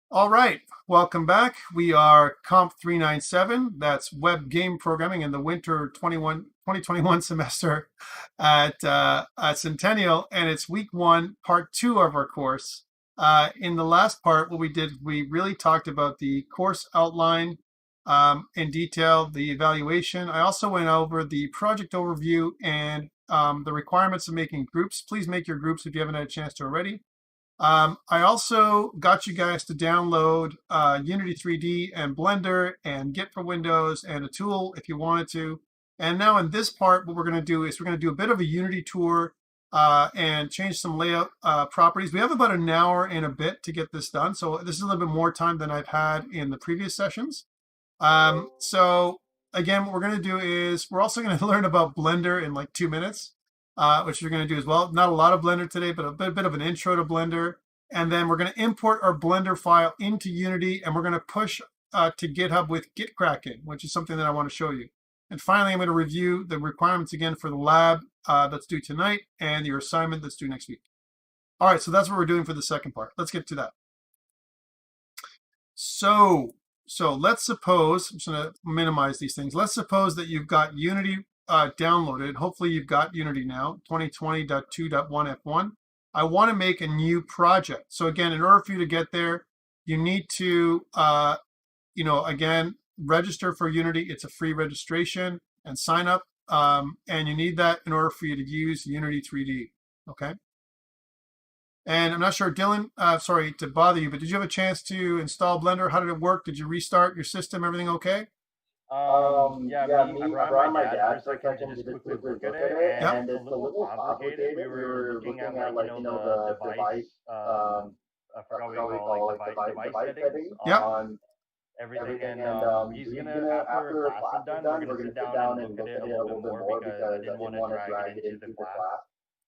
All right, welcome back. We are COMP397. That's web game programming in the winter 2021 semester at Centennial, and it's week one, part two of our course. In the last part, what we did, we really talked about the course outline in detail, the evaluation. I also went over the project overview and the requirements of making groups. Please make your groups if you haven't had a chance to already. I also got you guys to download Unity 3D and Blender and Git for Windows and a tool if you wanted to. And now in this part, what we're going to do is we're going to do a bit of a Unity tour and change some layout properties. We have about an hour and a bit to get this done. So this is a little bit more time than I've had in the previous sessions. So again, what we're going to do is we're also going to learn about Blender in like 2 minutes. Which you're going to do as well. Not a lot of Blender today, but a bit of an intro to Blender. And then we're going to import our Blender file into Unity, and we're going to push to GitHub with Git Kraken, which is something that I want to show you. And finally, I'm going to review the requirements again for the lab that's due tonight and your assignment that's due next week. All right, so that's what we're doing for the second part. Let's get to that. So let's suppose, I'm just going to minimize these things. Let's suppose that you've got Unity downloaded. Hopefully you've got Unity now, 2020.2.1F1. I want to make a new project. So again, in order for you to get there, you need to, again, register for Unity. It's a free registration and sign up. And you need that in order for you to use Unity 3D, okay? And I'm not sure, Dylan, sorry to bother you, but did you have a chance to install Blender? How did it work?Id you restart your system? Everything okay? I brought my dad for a second to just quickly look at it, Yep. and it's a little complicated. We were looking at the device, I forgot what we call like device settings Yep. on everything, and he's gonna, after class is done, we're gonna sit down and look at it a little bit more because I didn't want to drag it into the class.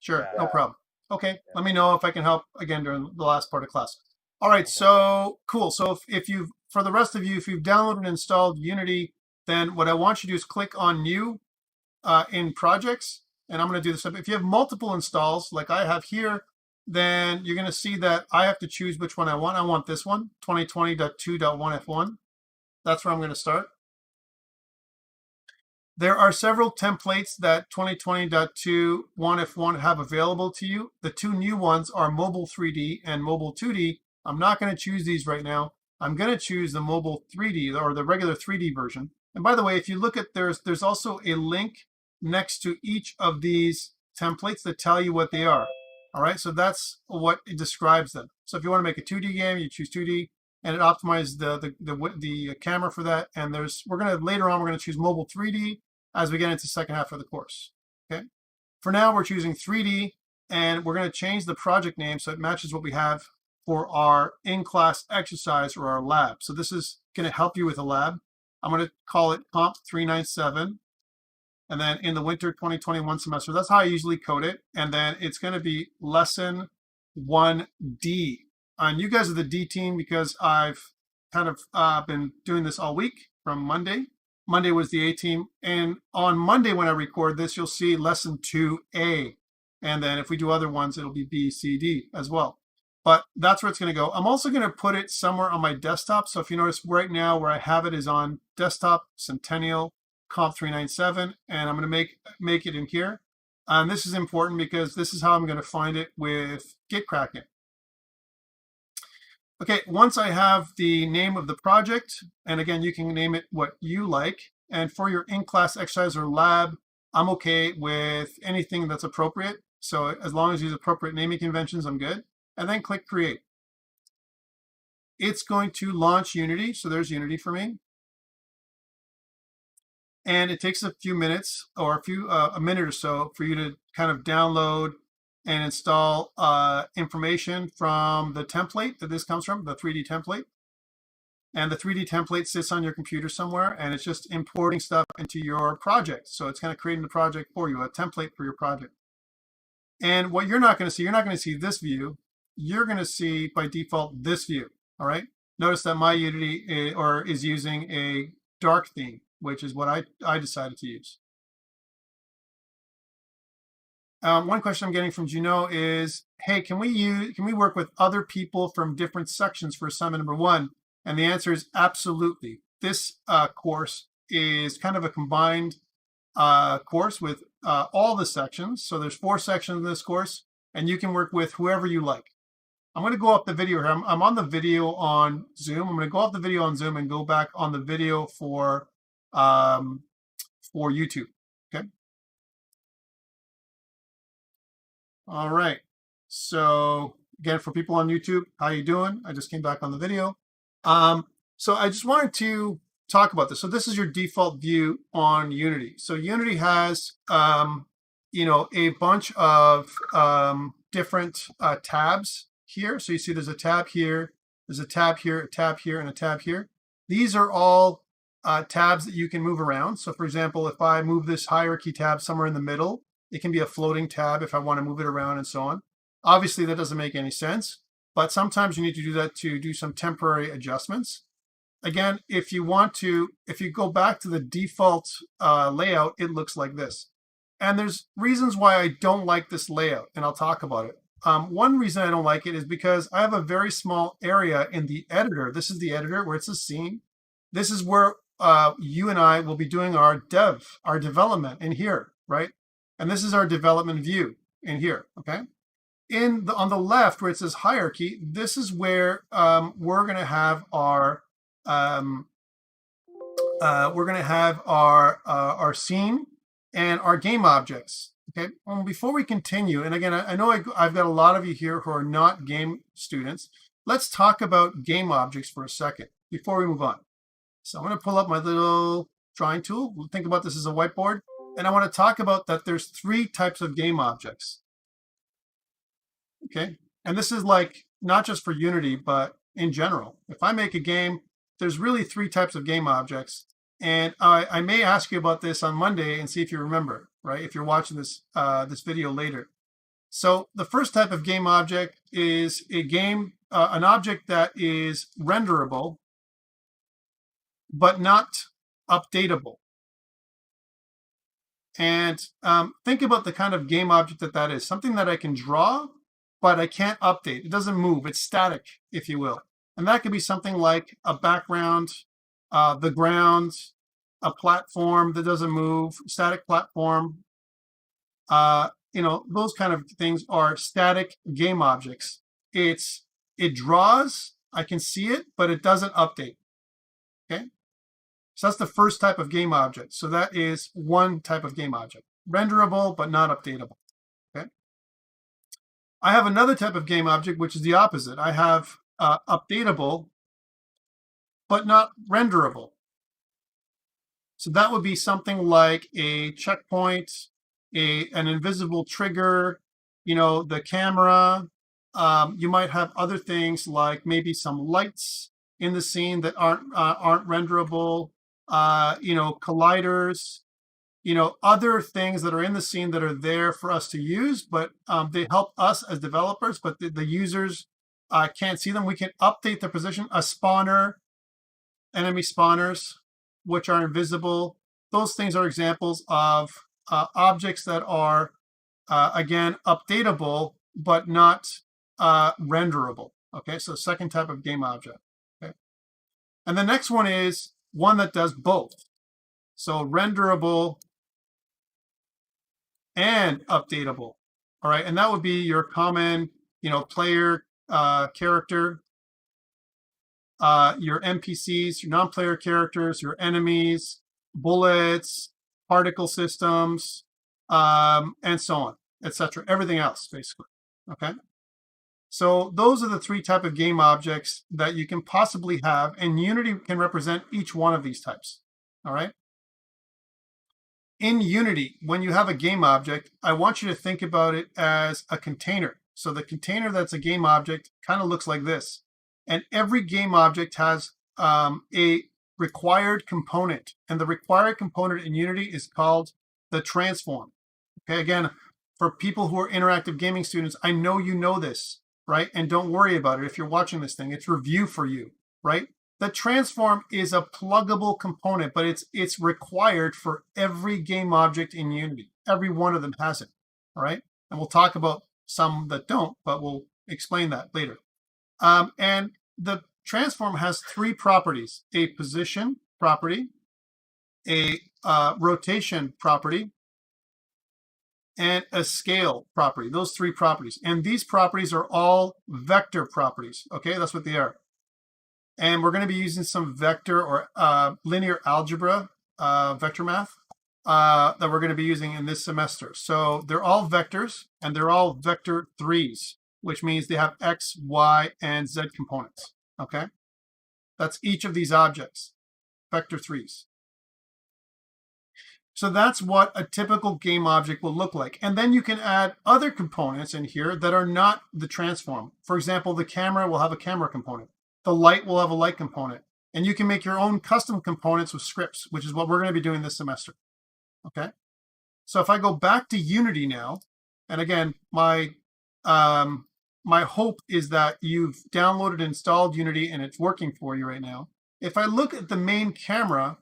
Sure, no problem. Okay, let me know if I can help again during the last part of class. All right, so cool. So if you've, for the rest of you, if you've downloaded and installed Unity, then what I want you to do is click on New in Projects, and I'm going to do this. If you have multiple installs, like I have here, then you're going to see that I have to choose which one I want. I want this one, 2020.2.1F1. That's where I'm going to start. There are several templates that 2020.2.1F1 have available to you. The two new ones are Mobile 3D and Mobile 2D. I'm not going to choose these right now. I'm going to choose the Mobile 3D or the regular 3D version. And by the way, if you look at, there's also a link next to each of these templates that tell you what they are. All right, so that's what it describes them. So if you want to make a 2D game, you choose 2D, and it optimizes the camera for that. And later on we're going to choose Mobile 3D as we get into the second half of the course. Okay. For now, we're choosing 3D, and we're going to change the project name so it matches what we have for our in-class exercise or our lab. So this is going to help you with a lab. I'm going to call it COMP397. And then in the winter 2021 semester, that's how I usually code it. And then it's going to be lesson 1D. And you guys are the D team because I've kind of been doing this all week from Monday. Monday was the A team. And on Monday, when I record this, you'll see lesson 2A. And then if we do other ones, it'll be B, C, D as well. But that's where it's going to go. I'm also going to put it somewhere on my desktop. So if you notice right now where I have it is on desktop, Centennial, COMP397, and I'm going to make it in here. And this is important because this is how I'm going to find it with Git Kraken. Okay, once I have the name of the project, and again, you can name it what you like. And for your in-class exercise or lab, I'm okay with anything that's appropriate. So as long as you use appropriate naming conventions, I'm good. And then click Create. It's going to launch Unity. So there's Unity for me. And it takes a few minutes or a minute or so for you to kind of download and install information from the template that this comes from, the 3D template. And the 3D template sits on your computer somewhere, and it's just importing stuff into your project. So it's kind of creating the project for you, a template for your project. And what you're not going to see this view. You're going to see by default this view. All right. Notice that my Unity is using a dark theme, which is what I decided to use. One question I'm getting from Juno is, hey, can we work with other people from different sections for assignment number 1? And the answer is absolutely. This course is kind of a combined course with all the sections. So there's 4 sections in this course, and you can work with whoever you like. I'm going to go off the video here. I'm on the video on Zoom. I'm going to go off the video on Zoom and go back on the video for YouTube. Okay. All right. So again, for people on YouTube, how you doing? I just came back on the video. So I just wanted to talk about this. So this is your default view on Unity. So Unity has, a bunch of different tabs here. So you see there's a tab here, there's a tab here, a tab here, and a tab here. These are all tabs that you can move around. So for example, if I move this hierarchy tab somewhere in the middle, it can be a floating tab if I want to move it around and so on. Obviously, that doesn't make any sense, but sometimes you need to do that to do some temporary adjustments. Again, if you go back to the default layout, it looks like this. And there's reasons why I don't like this layout, and I'll talk about it. One reason I don't like it is because I have a very small area in the editor. This is the editor where it's a scene. This is where you and I will be doing our development in here, right? And this is our development view in here, okay? On the left where it says hierarchy, this is where we're going to have our our scene and our game objects. Okay. Before we continue, and again, I know I've got a lot of you here who are not game students. Let's talk about game objects for a second before we move on. So I'm going to pull up my little drawing tool. We'll think about this as a whiteboard, and I want to talk about that. There's 3 types of game objects. Okay, and this is like not just for Unity, but in general. If I make a game, there's really 3 types of game objects. And I may ask you about this on Monday and see if you remember, right? If you're watching this this video later. So the first type of game object is an object that is renderable, but not updatable. And think about the kind of game object that is. Something that I can draw, but I can't update. It doesn't move. It's static, if you will. And that could be something like a background, the ground, a platform that doesn't move, static platform. Those kind of things are static game objects. It draws, I can see it, but it doesn't update. Okay, so that's the first type of game object. So that is one type of game object, renderable but not updatable. Okay, I have another type of game object which is the opposite. I have updatable but not renderable. So that would be something like a checkpoint, an invisible trigger, the camera. You might have other things like maybe some lights in the scene that aren't renderable, colliders, other things that are in the scene that are there for us to use, but they help us as developers, but the users can't see them. We can update the position. A spawner, enemy spawners, which are invisible. Those things are examples of objects that are, again, updatable, but not renderable. Okay, so second type of game object. Okay, and the next one is one that does both. So renderable and updatable. All right, and that would be your common, player character, your NPCs, your non-player characters, your enemies, bullets, particle systems, and so on, etc. Everything else, basically. Okay. So those are the 3 types of game objects that you can possibly have, and Unity can represent each one of these types. All right. In Unity, when you have a game object, I want you to think about it as a container. So the container that's a game object kind of looks like this. And every game object has a required component. And the required component in Unity is called the transform. Okay, again, for people who are interactive gaming students, I know you know this, right? And don't worry about it if you're watching this thing. It's review for you, right? The transform is a pluggable component, but it's required for every game object in Unity. Every one of them has it, all right? And we'll talk about some that don't, but we'll explain that later. And the transform has three properties: a position property, a rotation property, and a scale property. Those three properties. And these properties are all vector properties. Okay, that's what they are. And we're going to be using some vector or linear algebra, vector math, that we're going to be using in this semester. So they're all vectors, and they're all vector threes, which means they have X, Y, and Z components. Okay, that's each of these objects, vector threes. So that's what a typical game object will look like. And then you can add other components in here that are not the transform. For example, the camera will have a camera component. The light will have a light component. And you can make your own custom components with scripts, which is what we're going to be doing this semester. Okay. So if I go back to Unity now, and again, my hope is that you've downloaded and installed Unity and it's working for you right now. If I look at the main camera,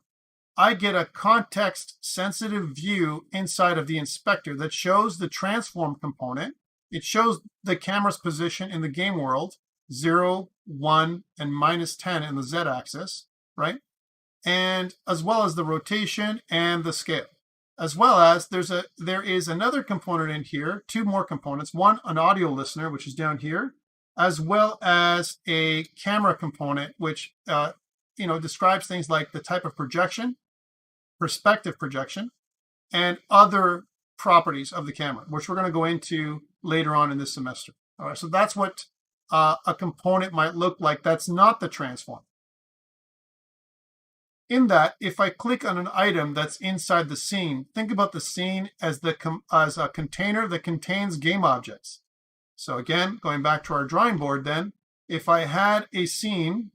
I get a context-sensitive view inside of the inspector that shows the transform component. It shows the camera's position in the game world, 0, 1, and -10 in the z-axis, right? And as well as the rotation and the scale. As well as there is another component in here, two more components. One, an audio listener, which is down here, as well as a camera component, which describes things like the type of projection, perspective projection, and other properties of the camera, which we're going to go into later on in this semester. All right, so that's what a component might look like. That's not the transform. In that, if I click on an item that's inside the scene, think about the scene as a container that contains game objects. So again, going back to our drawing board then, if I had a scene,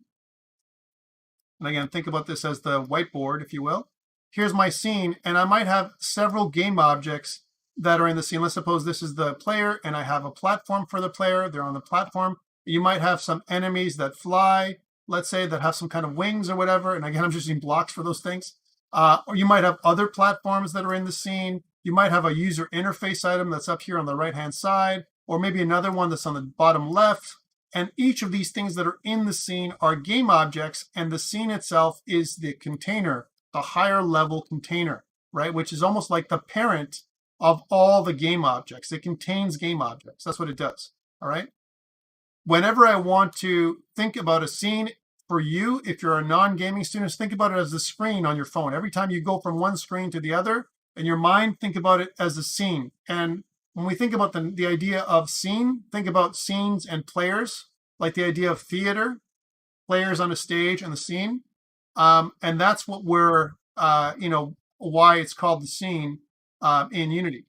and again, think about this as the whiteboard, if you will. Here's my scene, and I might have several game objects that are in the scene. Let's suppose this is the player, and I have a platform for the player. They're on the platform. You might have some enemies that fly, let's say, that have some kind of wings or whatever. And again, I'm just using blocks for those things. Or you might have other platforms that are in the scene. You might have a user interface item that's up here on the right-hand side, or maybe another one that's on the bottom left. And each of these things that are in the scene are game objects, and the scene itself is the container, the higher level container, right? Which is almost like the parent of all the game objects. It contains game objects. That's what it does, all right? Whenever I want to think about a scene for you, if you're a non-gaming student, think about it as the screen on your phone. Every time you go from one screen to the other, in your mind, think about it as a scene. And when we think about the idea of scene, think about scenes and players, like the idea of theater, players on a stage and the scene. And that's what we're, why it's called the scene in Unity.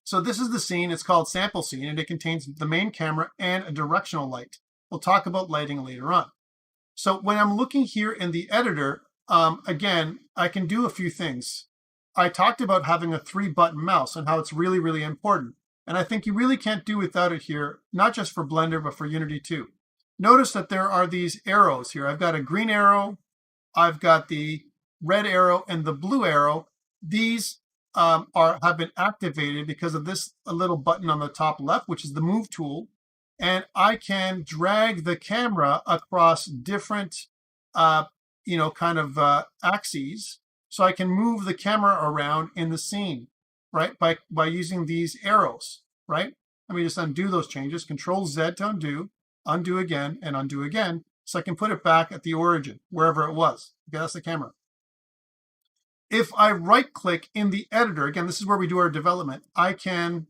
So this is the scene. It's called sample scene, and it contains the main camera and a directional light. We'll talk about lighting later on. So when I'm looking here in the editor, again, I can do a few things. I talked about having a 3-button mouse and how it's really, really important. And I think you really can't do without it here, not just for Blender, but for Unity too. Notice that there are these arrows here. I've got a green arrow, I've got the red arrow, and the blue arrow. These have been activated because of this little button on the top left, which is the move tool. And I can drag the camera across different, axes. So I can move the camera around in the scene, right? By using these arrows, right? Let me just undo those changes. Control Z to undo again, and undo again. So I can put it back at the origin, wherever it was. Okay, that's the camera. If I right click in the editor, again, this is where we do our development, I can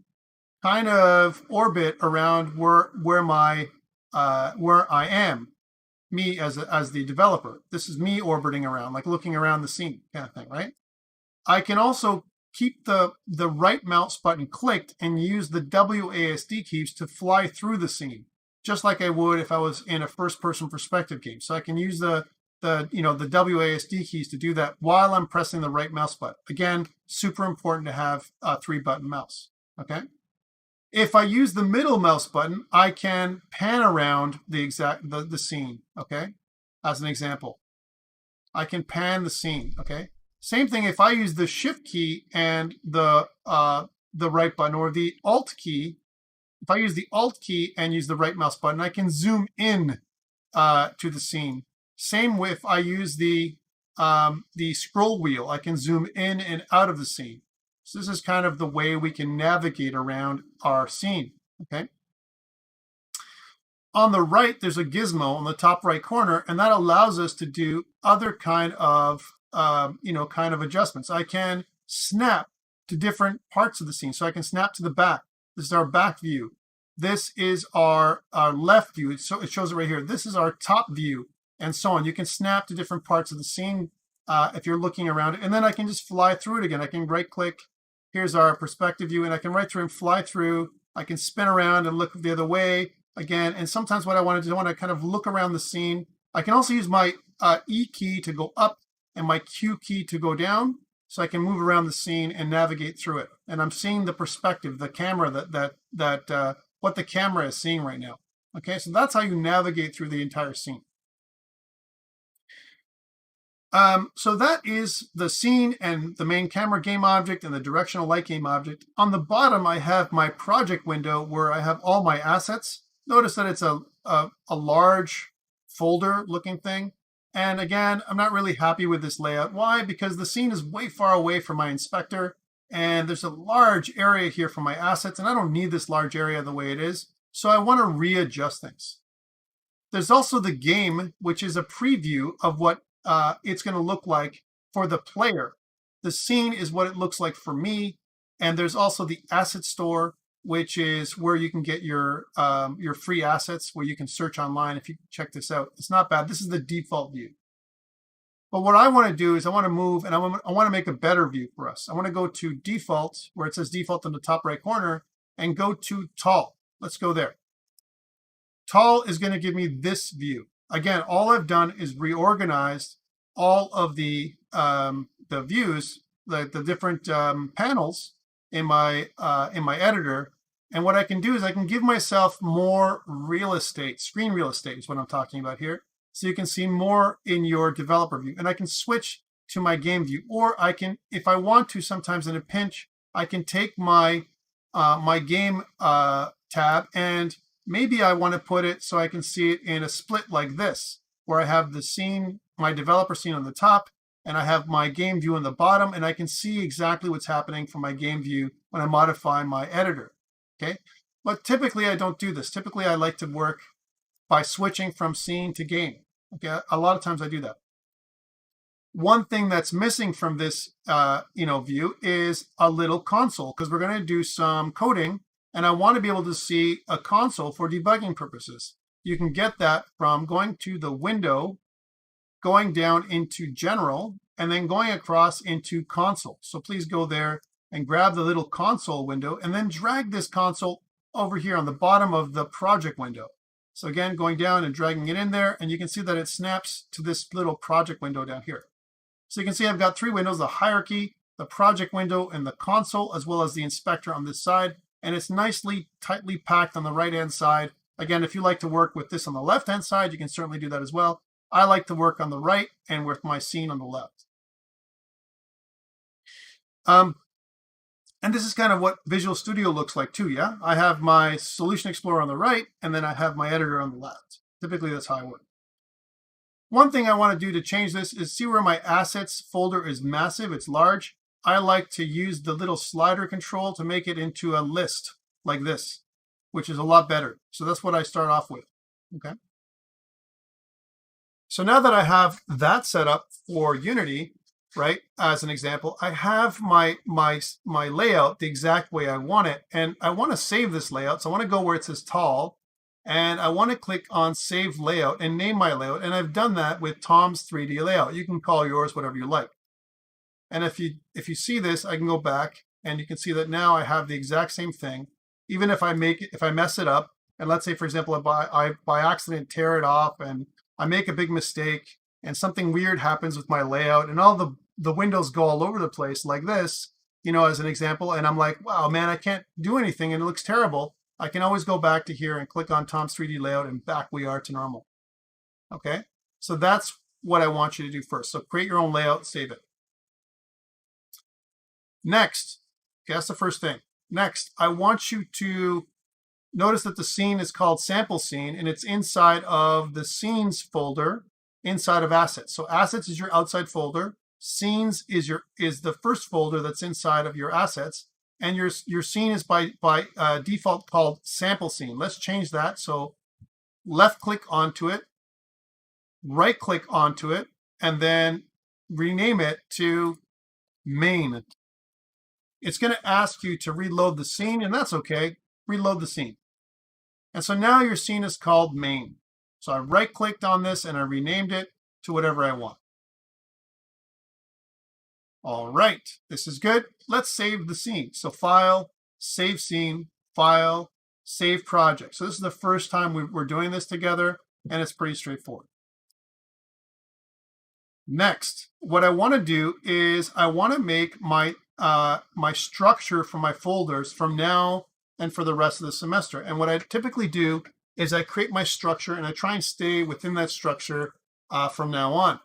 kind of orbit around where I am, me as the developer. This is me orbiting around, like looking around the scene kind of thing, right? I can also keep the right mouse button clicked and use the WASD keys to fly through the scene, just like I would if I was in a first-person perspective game. So I can use the WASD keys to do that while I'm pressing the right mouse button. Again, super important to have a 3-button mouse, okay? If I use the middle mouse button, I can pan around the scene, okay? As an example, I can pan the scene, okay? Same thing if I use the shift key and the the right button or the Alt key, if I use the Alt key and use the right mouse button, I can zoom in to the scene. Same with if I use the scroll wheel, I can zoom in and out of the scene. So this is kind of the way we can navigate around our scene. Okay. On the right, there's a gizmo on the top right corner, and that allows us to do other kind of adjustments. I can snap to different parts of the scene. So I can snap to the back. This is our back view. This is our left view. So it shows it right here. This is our top view, and so on. You can snap to different parts of the scene if you're looking around it. And then I can just fly through it again. I can right click. Here's our perspective view, and I can right through and fly through. I can spin around and look the other way again. And sometimes what I want to do, I want to kind of look around the scene. I can also use my E key to go up and my Q key to go down. So I can move around the scene and navigate through it. And I'm seeing the perspective, the camera what the camera is seeing right now. Okay, so that's how you navigate through the entire scene. So that is the scene and the main camera game object and the directional light game object. On the bottom, I have my project window where I have all my assets. Notice that it's a large folder looking thing. And again, I'm not really happy with this layout. Why? Because the scene is way far away from my inspector, and there's a large area here for my assets, and I don't need this large area the way it is. So I want to readjust things. There's also the game, which is a preview of what it's going to look like for the player. The scene is what it looks like for me. And there's also the asset store, which is where you can get your free assets, where you can search online if you check this out. It's not bad. This is the default view. But what I want to do is I want to move, and I want to make a better view for us. I want to go to default, where it says default in the top right corner, and go to tall. Let's go there. Tall is going to give me this view. Again, all I've done is reorganized all of the views, the different panels in my editor. And what I can do is I can give myself more real estate. Screen real estate is what I'm talking about here. So you can see more in your developer view. And I can switch to my game view. Or I can, if I want to, sometimes in a pinch, I can take my my game tab, and maybe I want to put it so I can see it in a split like this, where I have the scene, my developer scene on the top, and I have my game view on the bottom, and I can see exactly what's happening from my game view when I modify my editor. Okay, but typically I don't do this. Typically I like to work by switching from scene to game. Okay, a lot of times I do that. One thing that's missing from this view is a little console, because we're going to do some coding, and I want to be able to see a console for debugging purposes. You can get that from going to the window, going down into general, and then going across into console. So please go there and grab the little console window, and then drag this console over here on the bottom of the project window. So again, going down and dragging it in there, and you can see that it snaps to this little project window down here. So you can see I've got three windows: the hierarchy, the project window, and the console, as well as the inspector on this side. And it's nicely, tightly packed on the right-hand side. Again, if you like to work with this on the left-hand side, you can certainly do that as well. I like to work on the right and with my scene on the left. And this is kind of what Visual Studio looks like too, yeah? I have my Solution Explorer on the right, and then I have my editor on the left. Typically, that's how I work. One thing I want to do to change this is see where my assets folder is massive, it's large. I like to use the little slider control to make it into a list like this, which is a lot better. So that's what I start off with, okay? So now that I have that set up for Unity, right, as an example, I have my layout the exact way I want it, and I want to save this layout. So I want to go where it says tall, and I want to click on Save Layout and name my layout. And I've done that with Tom's 3D layout. You can call yours whatever you like. And if you see this, I can go back, and you can see that now I have the exact same thing. Even if I mess it up, and let's say, for example, I by accident tear it off, and I make a big mistake, and something weird happens with my layout, and all the windows go all over the place like this, as an example, and I'm like, wow, man, I can't do anything, and it looks terrible. I can always go back to here and click on Tom's 3D layout, and back we are to normal. Okay, so that's what I want you to do first. So create your own layout, save it. Next, okay, that's the first thing. Next, I want you to notice that the scene is called sample scene, and it's inside of the scenes folder inside of assets. So assets is your outside folder. Scenes is the first folder that's inside of your assets, and your scene is by default called sample scene. Let's change that. So left click onto it, right click onto it, and then rename it to main. It's going to ask you to reload the scene, and that's okay. Reload the scene. And so now your scene is called main. So I right clicked on this and I renamed it to whatever I want. All right, this is good. Let's save the scene. So file, save scene, file, save project. So this is the first time we're doing this together, and it's pretty straightforward. Next, what I want to do is I want to make my my structure for my folders from now and for the rest of the semester. And what I typically do is I create my structure and I try and stay within that structure from now on.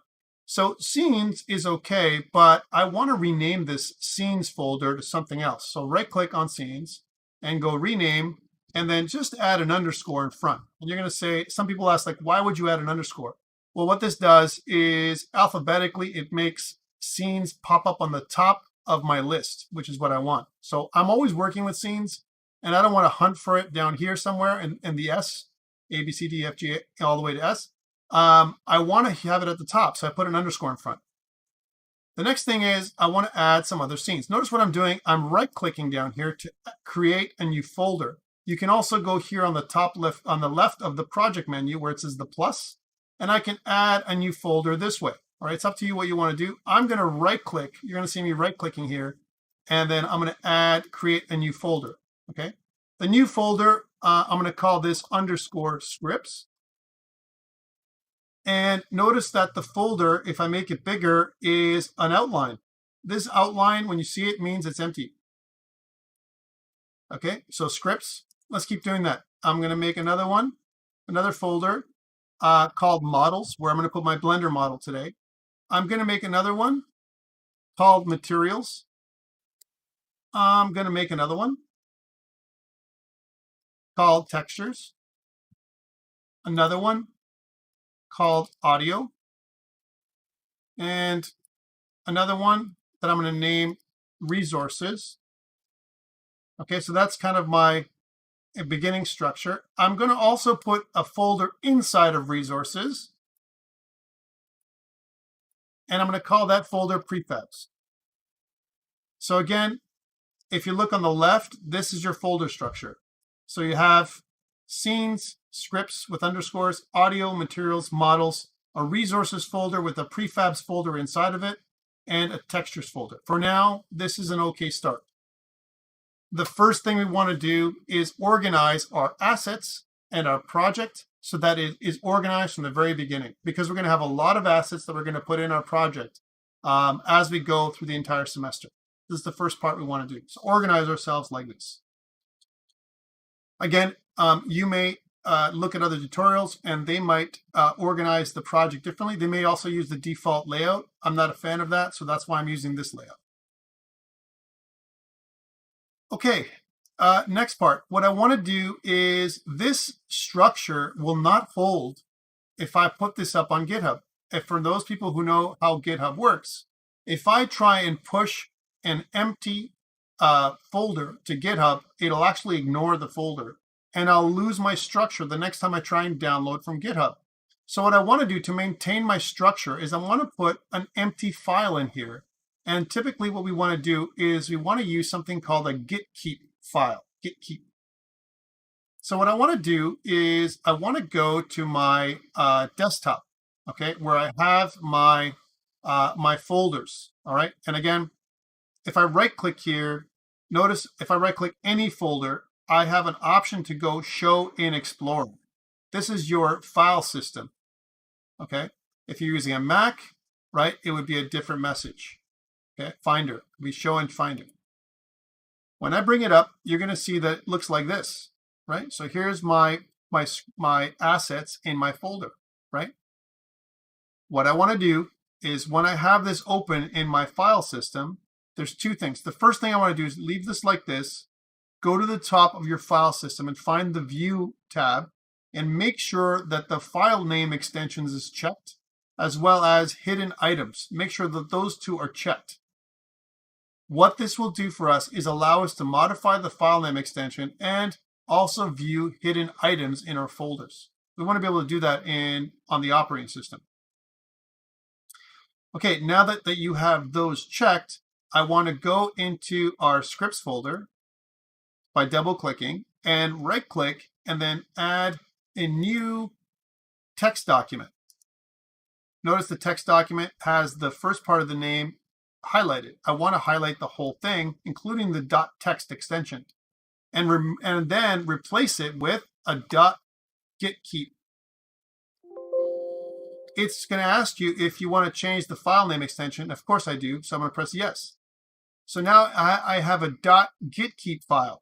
So scenes is okay, but I want to rename this scenes folder to something else. So right click on scenes and go rename, and then just add an underscore in front. And you're going to say, some people ask, like, why would you add an underscore? Well, what this does is alphabetically, it makes scenes pop up on the top of my list, which is what I want. So I'm always working with scenes, and I don't want to hunt for it down here somewhere in the S, A, B, C, D, F, G, all the way to S. I want to have it at the top, so I put an underscore in front. The next thing is I want to add some other scenes. Notice what I'm doing. I'm right-clicking down here to create a new folder. You can also go here on the top left, on the left of the project menu where it says the plus, and I can add a new folder this way. All right, it's up to you what you want to do. I'm going to right-click. You're going to see me right-clicking here, and then I'm going to create a new folder. Okay, the new folder, I'm going to call this underscore scripts. And notice that the folder, if I make it bigger, is an outline. This outline, when you see it, means it's empty. Okay, so scripts, let's keep doing that. I'm going to make another one, another folder called models, where I'm going to put my Blender model today. I'm going to make another one called materials. I'm going to make another one called textures. Another one called audio, and another one that I'm going to name resources. Okay, so that's kind of my beginning structure. I'm going to also put a folder inside of resources, and I'm going to call that folder prefabs. So again, if you look on the left, this is your folder structure. So you have scenes, scripts with underscores, audio, materials, models, a resources folder with a prefabs folder inside of it, and a textures folder. For now, this is an okay start. The first thing we want to do is organize our assets and our project so that it is organized from the very beginning, because we're going to have a lot of assets that we're going to put in our project as we go through the entire semester. This is the first part we want to do. So organize ourselves like this. Again, you may look at other tutorials and they might organize the project differently. They may also use the default layout. I'm not a fan of that, so that's why I'm using this layout. Okay, next part. What I want to do is this structure will not hold if I put this up on GitHub. If for those people who know how GitHub works, if I try and push an empty folder to GitHub, it'll actually ignore the folder, and I'll lose my structure the next time I try and download from GitHub. So what I want to do to maintain my structure is I want to put an empty file in here. And typically what we want to do is we want to use something called a Git Keep file, Git Keep. So what I want to do is I want to go to my desktop, okay, where I have my my folders, all right? And again, if I right-click here, notice if I right-click any folder, I have an option to go Show in Explorer. This is your file system, okay? If you're using a Mac, right, it would be a different message, okay? Finder, we Show in Finder. When I bring it up, you're going to see that it looks like this, right? So here's my assets in my folder, right? What I want to do is when I have this open in my file system, there's two things. The first thing I want to do is leave this like this, go to the top of your file system and find the View tab and make sure that the file name extensions is checked, as well as hidden items. Make sure that those two are checked. What this will do for us is allow us to modify the file name extension and also view hidden items in our folders. We want to be able to do that on the operating system. Okay, now that you have those checked, I want to go into our scripts folder by double-clicking and right-click and then add a new text document. Notice the text document has the first part of the name highlighted. I want to highlight the whole thing, including the .text extension, and then replace it with a .git keep. It's going to ask you if you want to change the file name extension. Of course I do, so I'm going to press yes. So now I have a .git keep file.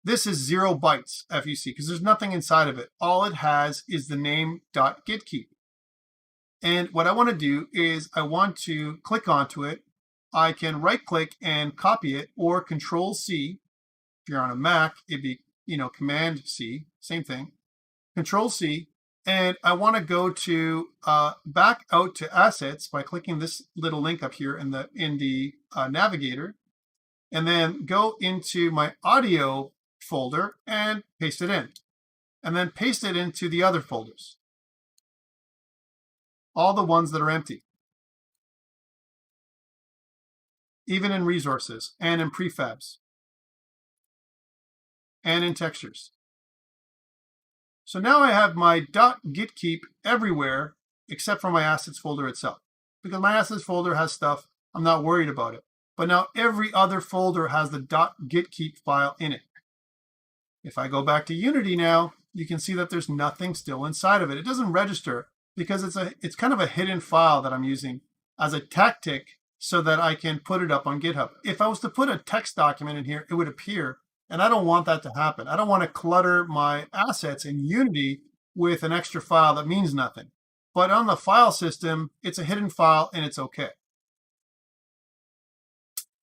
This is 0 bytes, FUC, because there's nothing inside of it. All it has is the name .git keep. And what I want to do is I want to click onto it. I can right-click and copy it, or Control-C. If you're on a Mac, it'd be Command-C, same thing. Control-C, and I want to go to back out to Assets by clicking this little link up here in the navigator, and then go into my audio folder and paste it in, and then paste it into the other folders, all the ones that are empty, even in resources and in prefabs and in textures. So now I have my .git keep everywhere except for my assets folder itself, because my assets folder has stuff, I'm not worried about it. But now every other folder has the .git keep file in it. If I go back to Unity now, you can see that there's nothing still inside of it. It doesn't register because it's kind of a hidden file that I'm using as a tactic so that I can put it up on GitHub. If I was to put a text document in here, it would appear, and I don't want that to happen. I don't want to clutter my assets in Unity with an extra file that means nothing. But on the file system, it's a hidden file and it's okay.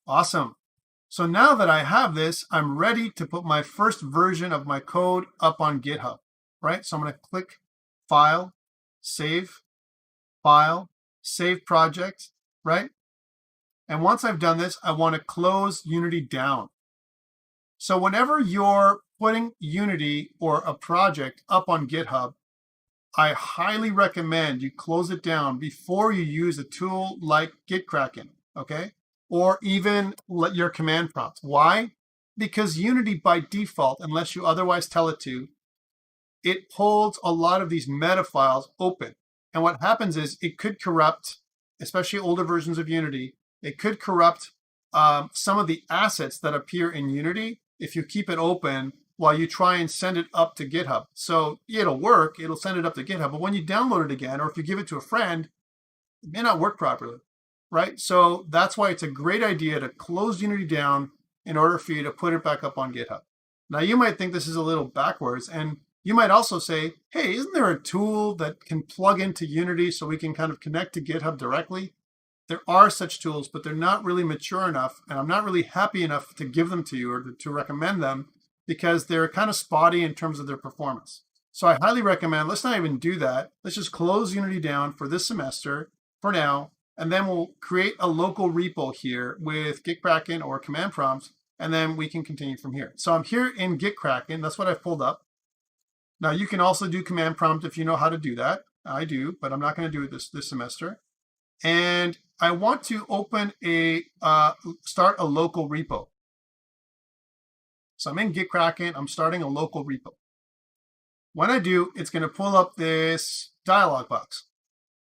Awesome. So now that I have this, I'm ready to put my first version of my code up on GitHub, right? So I'm going to click File, Save Project, right? And once I've done this, I want to close Unity down. So whenever you're putting Unity or a project up on GitHub, I highly recommend you close it down before you use a tool like Gitkraken, okay? Or even let your command prompt. Why? Because Unity by default, unless you otherwise tell it to, it holds a lot of these meta files open. And what happens is it could corrupt, especially older versions of Unity, it could corrupt some of the assets that appear in Unity if you keep it open while you try and send it up to GitHub. So it'll work, it'll send it up to GitHub, but when you download it again, or if you give it to a friend, it may not work properly, right? So that's why it's a great idea to close Unity down in order for you to put it back up on GitHub. Now you might think this is a little backwards, and you might also say, hey, isn't there a tool that can plug into Unity so we can kind of connect to GitHub directly? There are such tools, but they're not really mature enough, and I'm not really happy enough to give them to you or to recommend them because they're kind of spotty in terms of their performance. So I highly recommend, let's not even do that. Let's just close Unity down for this semester, for now, and then we'll create a local repo here with Gitkraken or command prompts, and then we can continue from here. So I'm here in Gitkraken. That's what I've pulled up. Now you can also do command prompt if you know how to do that. I do, but I'm not going to do it this semester. And I want to open start a local repo. So I'm in Gitkraken, I'm starting a local repo. When I do, it's going to pull up this dialog box.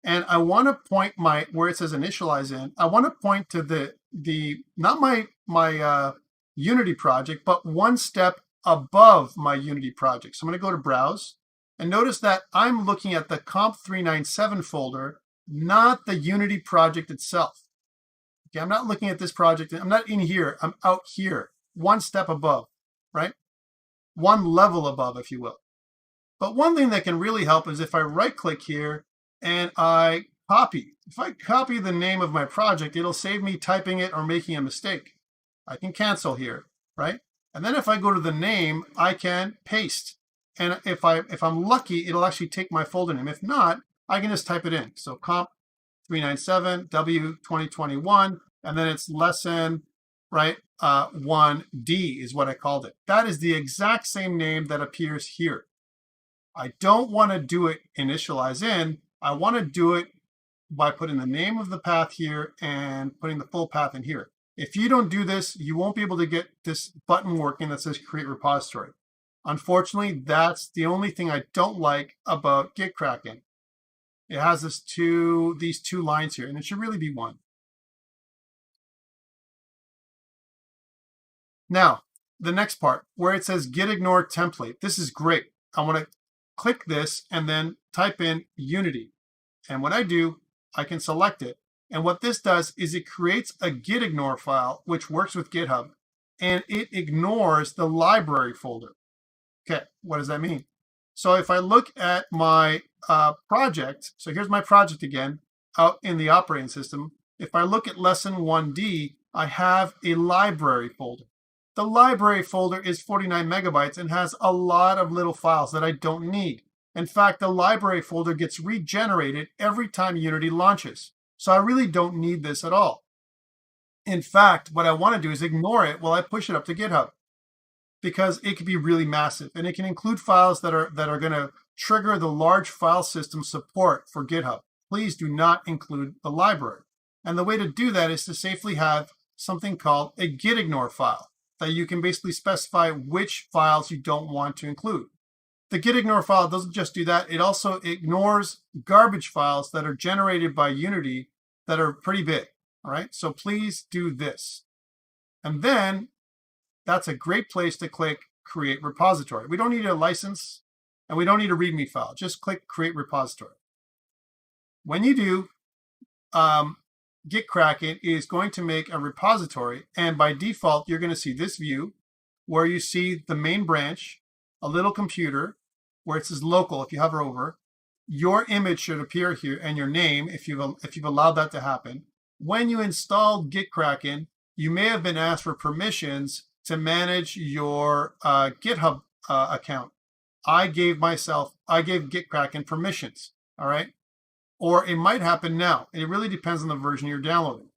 And I want to point where it says initialize in, I want to point to not my Unity project, but one step above my Unity project. So I'm going to go to Browse, and notice that I'm looking at the COMP397 folder, not the Unity project itself. Okay, I'm not looking at this project. I'm not in here. I'm out here, one step above, right? One level above, if you will. But one thing that can really help is if I right-click here and I copy. If I copy the name of my project, it'll save me typing it or making a mistake. I can cancel here, right? And then if I go to the name, I can paste. And if I'm lucky, it'll actually take my folder name. If not, I can just type it in. So COMP397 W2021, and then it's lesson, right? 1D is what I called it. That is the exact same name that appears here. I don't want to do it initialize in. I want to do it by putting the name of the path here and putting the full path in here. If you don't do this, you won't be able to get this button working that says create repository. Unfortunately, that's the only thing I don't like about Gitkraken. It has these two lines here, and it should really be one. Now, the next part where it says Git Ignore Template. This is great. I want to click this and then type in Unity. And what I do, I can select it. And what this does is it creates a Git Ignore file, which works with GitHub, and it ignores the library folder. Okay, what does that mean? So if I look at my project, so here's my project again, out in the operating system. If I look at lesson 1D, I have a library folder. The library folder is 49 megabytes and has a lot of little files that I don't need. In fact, the library folder gets regenerated every time Unity launches. So I really don't need this at all. In fact, what I want to do is ignore it while I push it up to GitHub, because it can be really massive and it can include files that are going to trigger the large file system support for GitHub. Please do not include the library. And the way to do that is to safely have something called a Git Ignore file that you can basically specify which files you don't want to include. The Git Ignore file doesn't just do that. It also ignores garbage files that are generated by Unity that are pretty big. All right, so please do this. And then that's a great place to click Create Repository. We don't need a license and we don't need a README file. Just click Create Repository. When you do, Gitkraken is going to make a repository, and by default, you're going to see this view where you see the main branch, a little computer where it says local. If you hover over, your image should appear here and your name if you've allowed that to happen. When you installed Gitkraken, you may have been asked for permissions to manage your GitHub account. I gave Gitkraken permissions. All right. Or it might happen now. It really depends on the version you're downloading.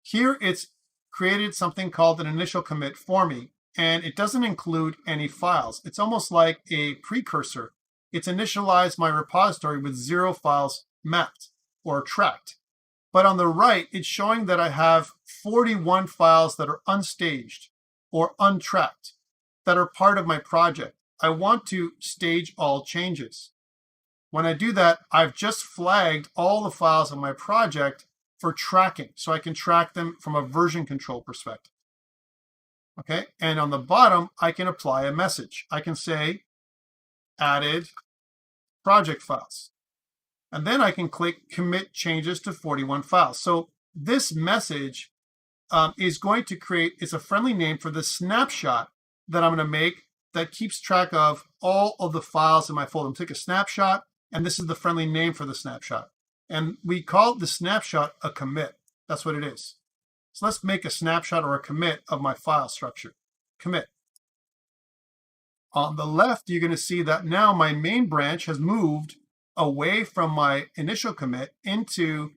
Here, it's created something called an initial commit for me, and it doesn't include any files. It's almost like a precursor. It's initialized my repository with 0 files mapped or tracked. But on the right, it's showing that I have 41 files that are unstaged or untracked that are part of my project. I want to stage all changes. When I do that, I've just flagged all the files in my project for tracking, so I can track them from a version control perspective. Okay, and on the bottom, I can apply a message. I can say, added project files. And then I can click commit changes to 41 files. So this message is going to create, it's a friendly name for the snapshot that I'm going to make that keeps track of all of the files in my folder. I'm going to take a snapshot, and this is the friendly name for the snapshot. And we call the snapshot a commit. That's what it is. So let's make a snapshot or a commit of my file structure. Commit. On the left, you're going to see that now my main branch has moved away from my initial commit into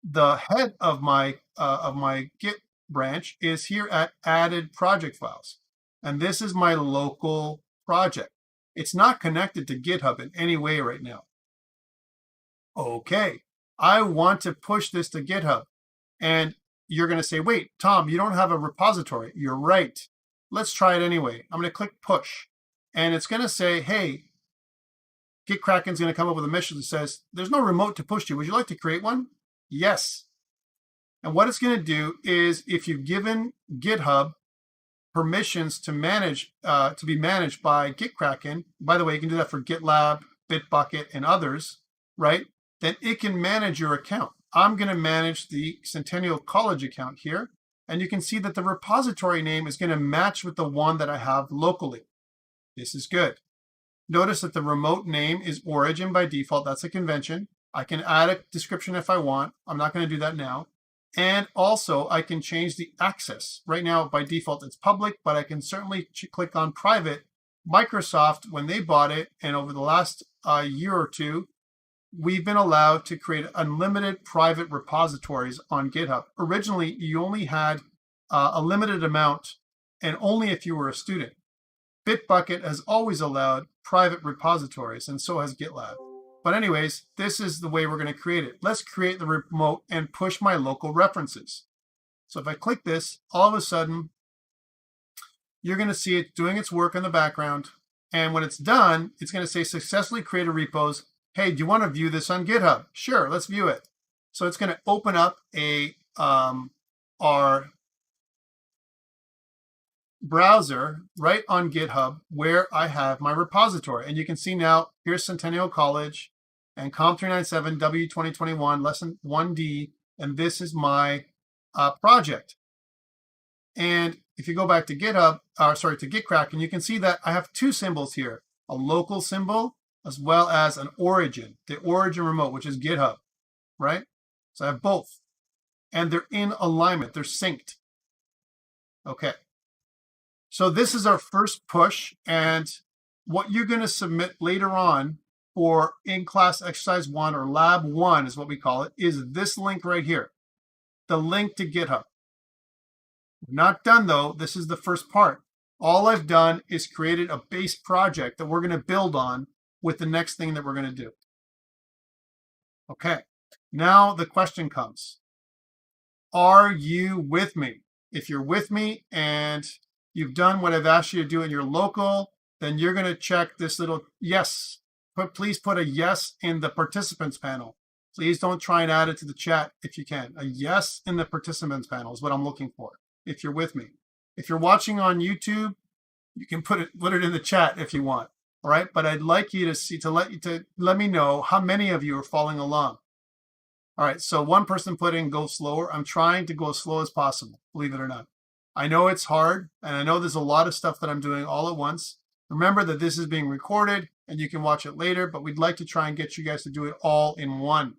the head of my Git branch is here at added project files. And this is my local project. It's not connected to GitHub in any way right now. Okay, I want to push this to GitHub. And you're going to say, wait, Tom, you don't have a repository. You're right. Let's try it anyway. I'm going to click push. And it's going to say, hey, Gitkraken's going to come up with a message that says, there's no remote to push to. Would you like to create one? Yes. And what it's going to do is, if you've given GitHub permissions to manage, to be managed by Gitkraken, by the way, you can do that for GitLab, Bitbucket, and others, right? Then it can manage your account. I'm going to manage the Centennial College account here. And you can see that the repository name is going to match with the one that I have locally. This is good. Notice that the remote name is origin by default. That's a convention. I can add a description if I want. I'm not going to do that now. And also I can change the access. Right now, by default, it's public, but I can certainly click on private. Microsoft, when they bought it, and over the last year or two, we've been allowed to create unlimited private repositories on GitHub. Originally, you only had a limited amount, and only if you were a student. Bitbucket has always allowed private repositories, and so has GitLab. But anyways, this is the way we're going to create it. Let's create the remote and push my local references. So if I click this, all of a sudden, you're going to see it doing its work in the background. And when it's done, it's going to say successfully created repos. Hey, do you want to view this on GitHub? Sure, let's view it. So it's going to open up our browser right on GitHub where I have my repository. And you can see now, here's Centennial College and COMP397 W2021 lesson 1D, and this is my project. And if you go back to GitHub, to Gitkraken, you can see that I have two symbols here, a local symbol as well as an origin, the origin remote, which is GitHub, right? So I have both, and they're in alignment, they're synced. Okay. So this is our first push, and what you're going to submit later on for in-class exercise 1 or lab 1 is what we call it, is this link right here, the link to GitHub. We're not done though. This is the first part. All I've done is created a base project that we're going to build on with the next thing that we're going to do. Okay, now the question comes, are you with me? If you're with me and you've done what I've asked you to do in your local, then you're going to check this little yes. Please put a yes in the participants panel. Please don't try and add it to the chat if you can. A yes in the participants panel is what I'm looking for, if you're with me. If you're watching on YouTube, you can put it in the chat if you want. All right, but I'd like you to let me know how many of you are following along. All right, so one person put in go slower. I'm trying to go as slow as possible, believe it or not. I know it's hard, and I know there's a lot of stuff that I'm doing all at once. Remember that this is being recorded, and you can watch it later, but we'd like to try and get you guys to do it all in one.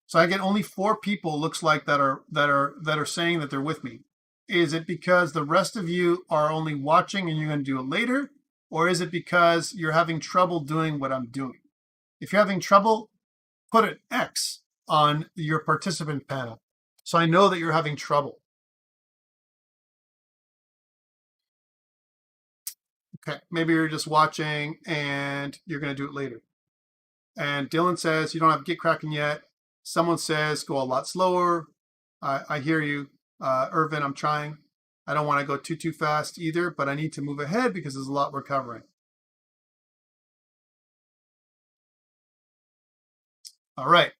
So I get only 4 people, looks like, that are saying that they're with me. Is it because the rest of you are only watching and you're going to do it later? Or is it because you're having trouble doing what I'm doing? If you're having trouble, put an X on your participant panel, so I know that you're having trouble. Okay, maybe you're just watching and you're going to do it later. And Dylan says you don't have Gitkraken yet. Someone says go a lot slower. I hear you. Irvin, I'm trying. I don't want to go too fast either, but I need to move ahead because there's a lot we're covering. All right.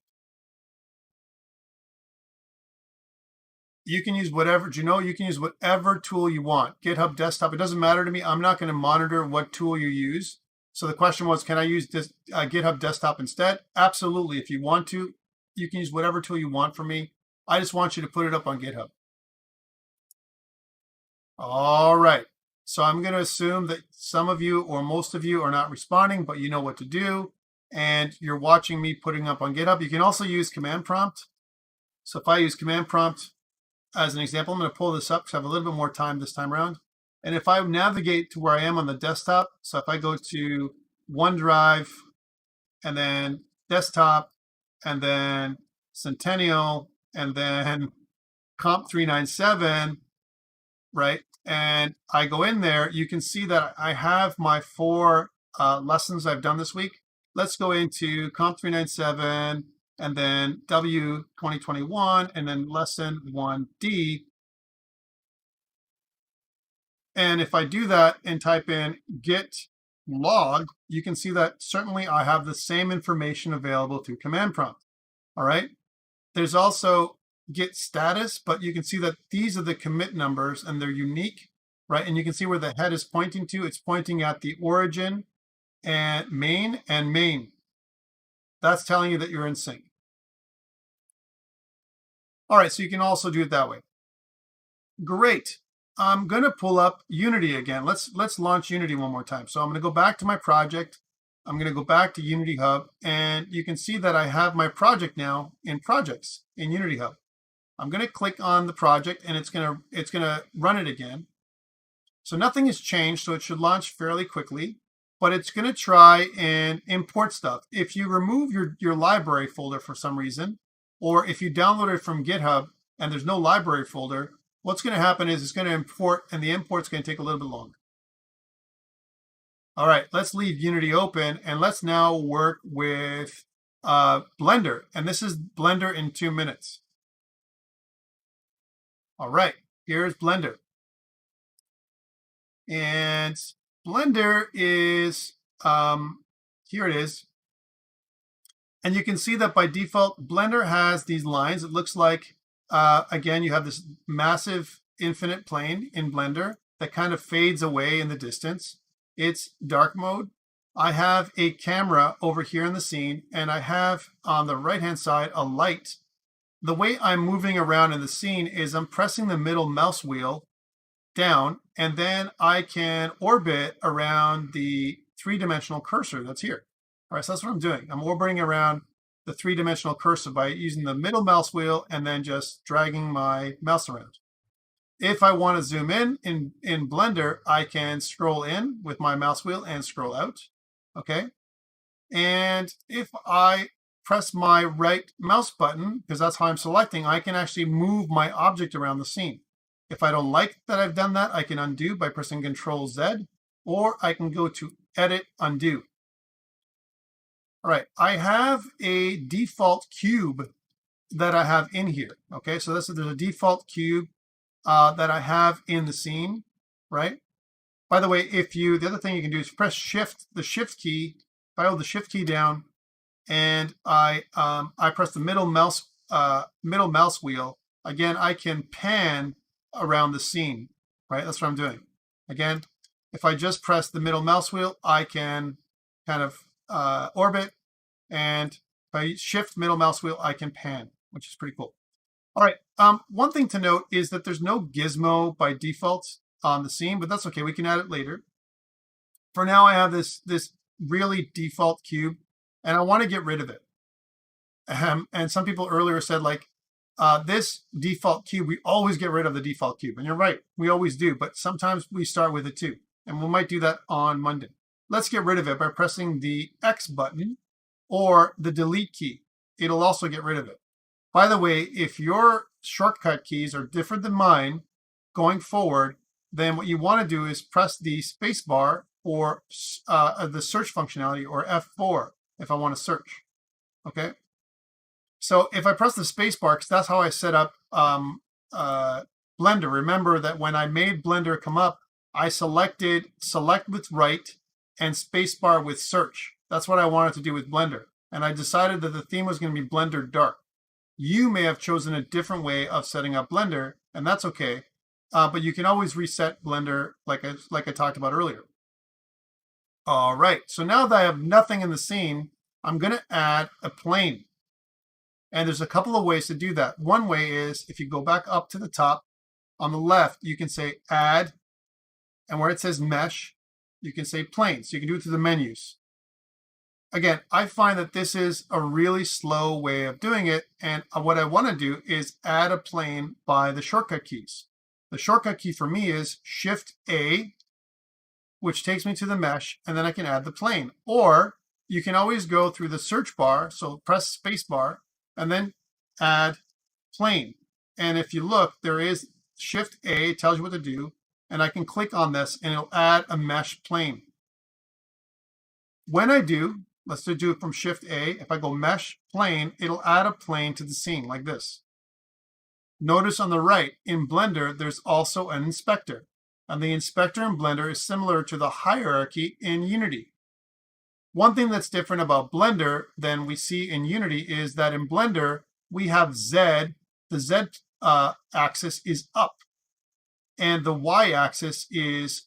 You can use whatever, you can use whatever tool you want. GitHub Desktop, it doesn't matter to me. I'm not going to monitor what tool you use. So the question was, can I use this GitHub Desktop instead? Absolutely. If you want to, you can use whatever tool you want from me. I just want you to put it up on GitHub. All right. So I'm going to assume that some of you or most of you are not responding, but you know what to do. And you're watching me putting up on GitHub. You can also use command prompt. So if I use command prompt as an example, I'm going to pull this up because I have a little bit more time this time around. And if I navigate to where I am on the desktop, so if I go to OneDrive and then desktop and then Centennial and then COMP397, right? And I go in there, you can see that I have my 4 lessons I've done this week. Let's go into COMP397 and then W2021 and then lesson 1D. And if I do that and type in git log, you can see that certainly I have the same information available through command prompt. All right. There's also git status, but you can see that these are the commit numbers and they're unique, right? And you can see where the head is pointing to. It's pointing at the origin and main and main. That's telling you that you're in sync. All right, so you can also do it that way. Great. I'm going to pull up Unity again. Let's launch Unity one more time. So I'm going to go back to my project. I'm going to go back to Unity Hub, and you can see that I have my project now in projects in Unity Hub. I'm going to click on the project, and it's going to run it again. So nothing has changed, so it should launch fairly quickly, but it's going to try and import stuff. If you remove your library folder for some reason, or if you download it from GitHub and there's no library folder, what's going to happen is it's going to import, and the import's going to take a little bit longer. All right, let's leave Unity open, and let's now work with Blender. And this is Blender in 2 minutes. All right, here's Blender. And Blender is, here it is. And you can see that by default, Blender has these lines. It looks like, again, you have this massive infinite plane in Blender that kind of fades away in the distance. It's dark mode. I have a camera over here in the scene, and I have on the right-hand side a light. The way I'm moving around in the scene is I'm pressing the middle mouse wheel down, and then I can orbit around the three-dimensional cursor that's here. All right, so that's what I'm doing. I'm orbiting around the three-dimensional cursor by using the middle mouse wheel and then just dragging my mouse around. If I want to zoom in Blender, I can scroll in with my mouse wheel and scroll out, okay? And if I press my right mouse button, because that's how I'm selecting, I can actually move my object around the scene. If I don't like that I've done that, I can undo by pressing Control-Z, or I can go to Edit, Undo. All right, I have a default cube that I have in here, okay? So there's a default cube that I have in the scene, right? By the way, the other thing you can do is press the shift key. If I hold the shift key down and I press the middle mouse wheel, again, I can pan around the scene, right? That's what I'm doing. Again, if I just press the middle mouse wheel, I can kind of orbit, and if I shift middle mouse wheel, I can pan, which is pretty cool. All right, one thing to note is that there's no gizmo by default on the scene, but that's okay. We can add it later. For now, I have this really default cube, and I want to get rid of it. And some people earlier said, like, this default cube, we always get rid of the default cube. And you're right, we always do, but sometimes we start with it too. And we might do that on Monday. Let's get rid of it by pressing the X button or the delete key. It'll also get rid of it. By the way, if your shortcut keys are different than mine going forward, then what you want to do is press the space bar or the search functionality, or F4 if I want to search, okay? So if I press the space bar, because that's how I set up Blender. Remember that when I made Blender come up, I selected select with right and space bar with search. That's what I wanted to do with Blender. And I decided that the theme was going to be Blender Dark. You may have chosen a different way of setting up Blender, and that's okay. But you can always reset Blender like I talked about earlier. All right, so now that I have nothing in the scene, I'm going to add a plane. And there's a couple of ways to do that. One way is if you go back up to the top, on the left, you can say Add, and where it says Mesh, you can say Plane. So you can do it through the menus. Again, I find that this is a really slow way of doing it, and what I want to do is add a plane by the shortcut keys. The shortcut key for me is Shift-A, which takes me to the mesh, and then I can add the plane. Or you can always go through the search bar, so press space bar, and then add plane. And if you look, there is Shift-A, tells you what to do, and I can click on this, and it'll add a mesh plane. When I do, let's do it from Shift-A. If I go Mesh Plane, it'll add a plane to the scene like this. Notice on the right, in Blender, there's also an inspector. And the inspector in Blender is similar to the hierarchy in Unity. One thing that's different about Blender than we see in Unity is that in Blender, we have Z. The Z axis is up, and the Y axis is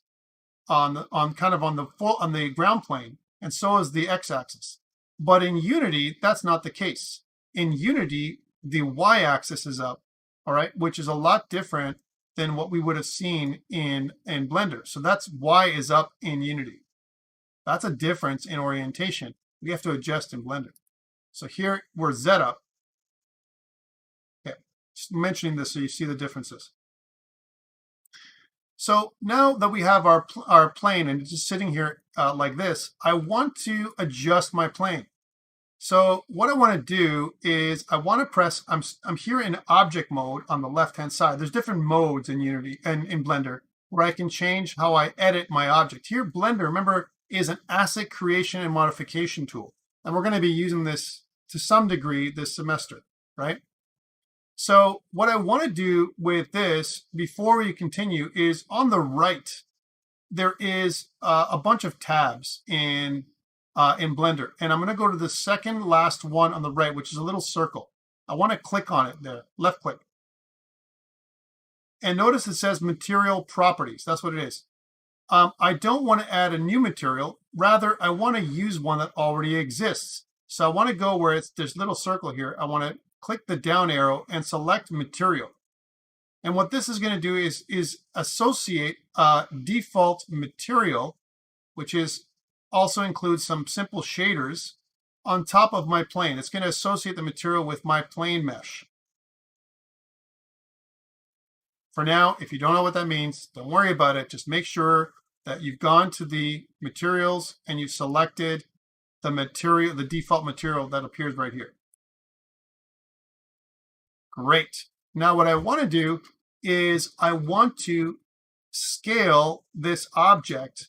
on the ground plane, and so is the X axis. But in Unity, that's not the case. In Unity, the Y axis is up, all right, which is a lot different than what we would have seen in Blender. So that's Y is up in Unity. That's a difference in orientation. We have to adjust in Blender. So here we're Z up. Okay, just mentioning this so you see the differences. So now that we have our plane and it's just sitting here like this, I want to adjust my plane. So what I want to do is I want to press, I'm here in object mode on the left-hand side. There's different modes in Unity and in Blender where I can change how I edit my object. Here, Blender, remember, is an asset creation and modification tool. And we're going to be using this to some degree this semester, right? So what I want to do with this before we continue is on the right, there is a bunch of tabs in Blender. And I'm going to go to the second last one on the right, which is a little circle. I want to click on it there, left click. And notice it says material properties. That's what it is. I don't want to add a new material. Rather, I want to use one that already exists. So I want to go where it's this little circle here. I want to click the down arrow and select material. And what this is going to do is associate default material, which is also includes some simple shaders on top of my plane. It's going to associate the material with my plane mesh. For now, if you don't know what that means, don't worry about it. Just make sure that you've gone to the materials and you've selected the material, the default material that appears right here. Great. Now what I want to do is I want to scale this object.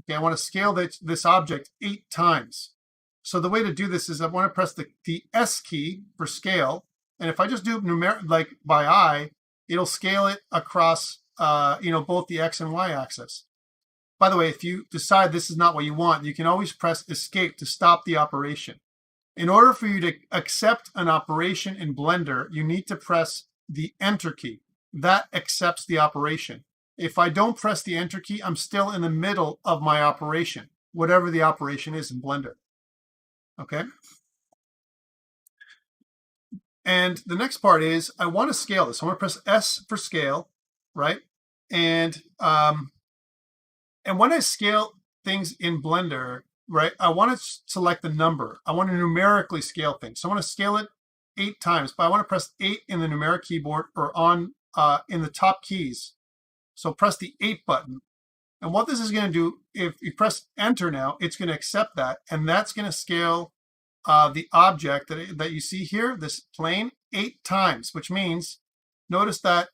Okay, I want to scale this object 8 times. So the way to do this is I want to press the S key for scale. And if I just do numeric, like by eye, it'll scale it across both the X and Y axis. By the way, if you decide this is not what you want, you can always press escape to stop the operation. In order for you to accept an operation in Blender, you need to press the Enter key. That accepts the operation. If I don't press the Enter key, I'm still in the middle of my operation, whatever the operation is in Blender. Okay? And the next part is I want to scale this. I want to press S for scale, right? And when I scale things in Blender, right, I want to select the number. I want to numerically scale things. So I want to scale it 8 times, but I want to press 8 in the numeric keyboard or on in the top keys. So press the 8 button. And what this is going to do, if you press Enter now, it's going to accept that, and that's going to scale the object that you see here, this plane, 8 times, which means, notice that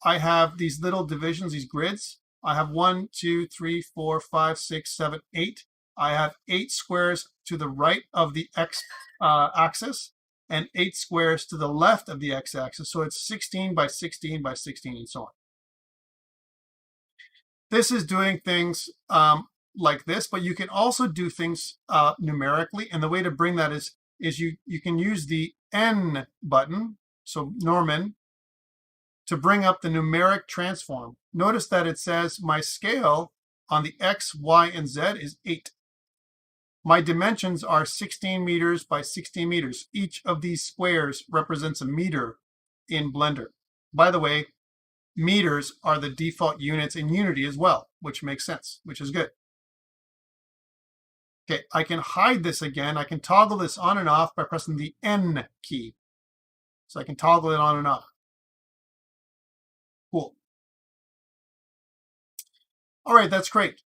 I have these little divisions, these grids. I have 1, 2, 3, 4, 5, 6, 7, 8. I have 8 squares to the right of the X axis and 8 squares to the left of the X axis. So it's 16 by 16 by 16 and so on. This is doing things like this, but you can also do things numerically. And the way to bring that is you can use the N button, so Norman, to bring up the Numeric Transform. Notice that it says my scale on the X, Y, and Z is 8. My dimensions are 16 meters by 16 meters. Each of these squares represents a meter in Blender. By the way, meters are the default units in Unity as well, which makes sense, which is good. Okay, I can hide this again. I can toggle this on and off by pressing the N key. So I can toggle it on and off. Cool. All right, that's great.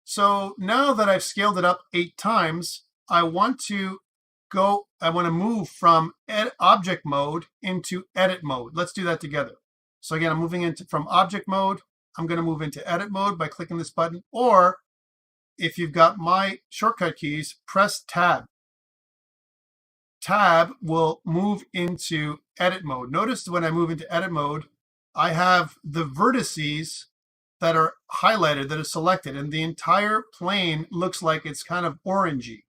So now that I've scaled it up 8 times, I want to move from object mode into edit mode. Let's do that together. So again, I'm moving from object mode. I'm going to move into edit mode by clicking this button, or if you've got my shortcut keys, press Tab. Tab will move into edit mode. Notice when I move into edit mode, I have the vertices that are highlighted, that are selected, and the entire plane looks like it's kind of orangey.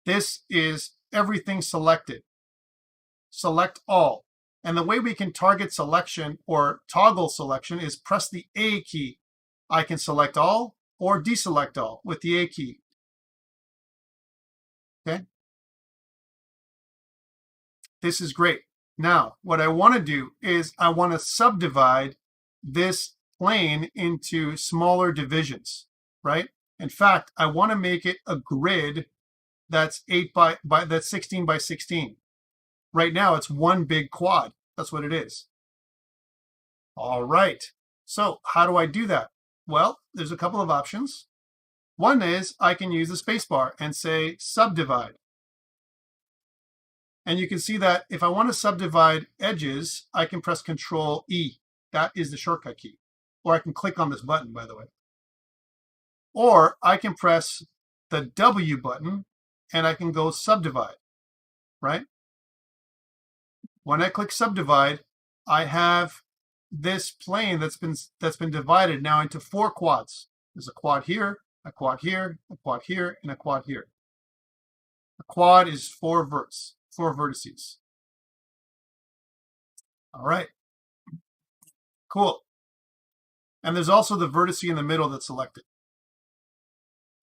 This is everything selected. Select all. And the way we can target selection or toggle selection is press the A key. I can select all or deselect all with the A key. Okay? This is great. Now, what I want to do is I want to subdivide this plane into smaller divisions. right? In fact, I want to make it a grid that's 16 by 16. Right now, it's one big quad. That's what it is. All right. So how do I do that? Well, there's a couple of options. One is I can use the spacebar and say subdivide. And you can see that if I want to subdivide edges, I can press Control E. That is the shortcut key. Or I can click on this button, by the way. Or I can press the W button and I can go subdivide, right? When I click subdivide, I have this plane that's been divided now into 4 quads. There's a quad here, a quad here, a quad here, and a quad here. A quad is 4 vertices. All right, cool. And there's also the vertex in the middle that's selected.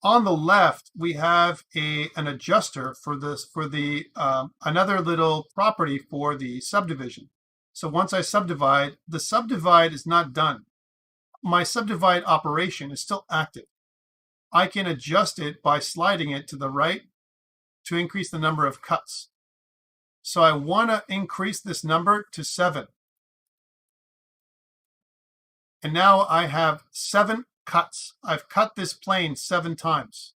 On the left, we have an adjuster for another little property for the subdivision. So once I subdivide, the subdivide is not done. My subdivide operation is still active. I can adjust it by sliding it to the right to increase the number of cuts. So I want to increase this number to 7. And now I have 7 cuts. I've cut this plane 7 times.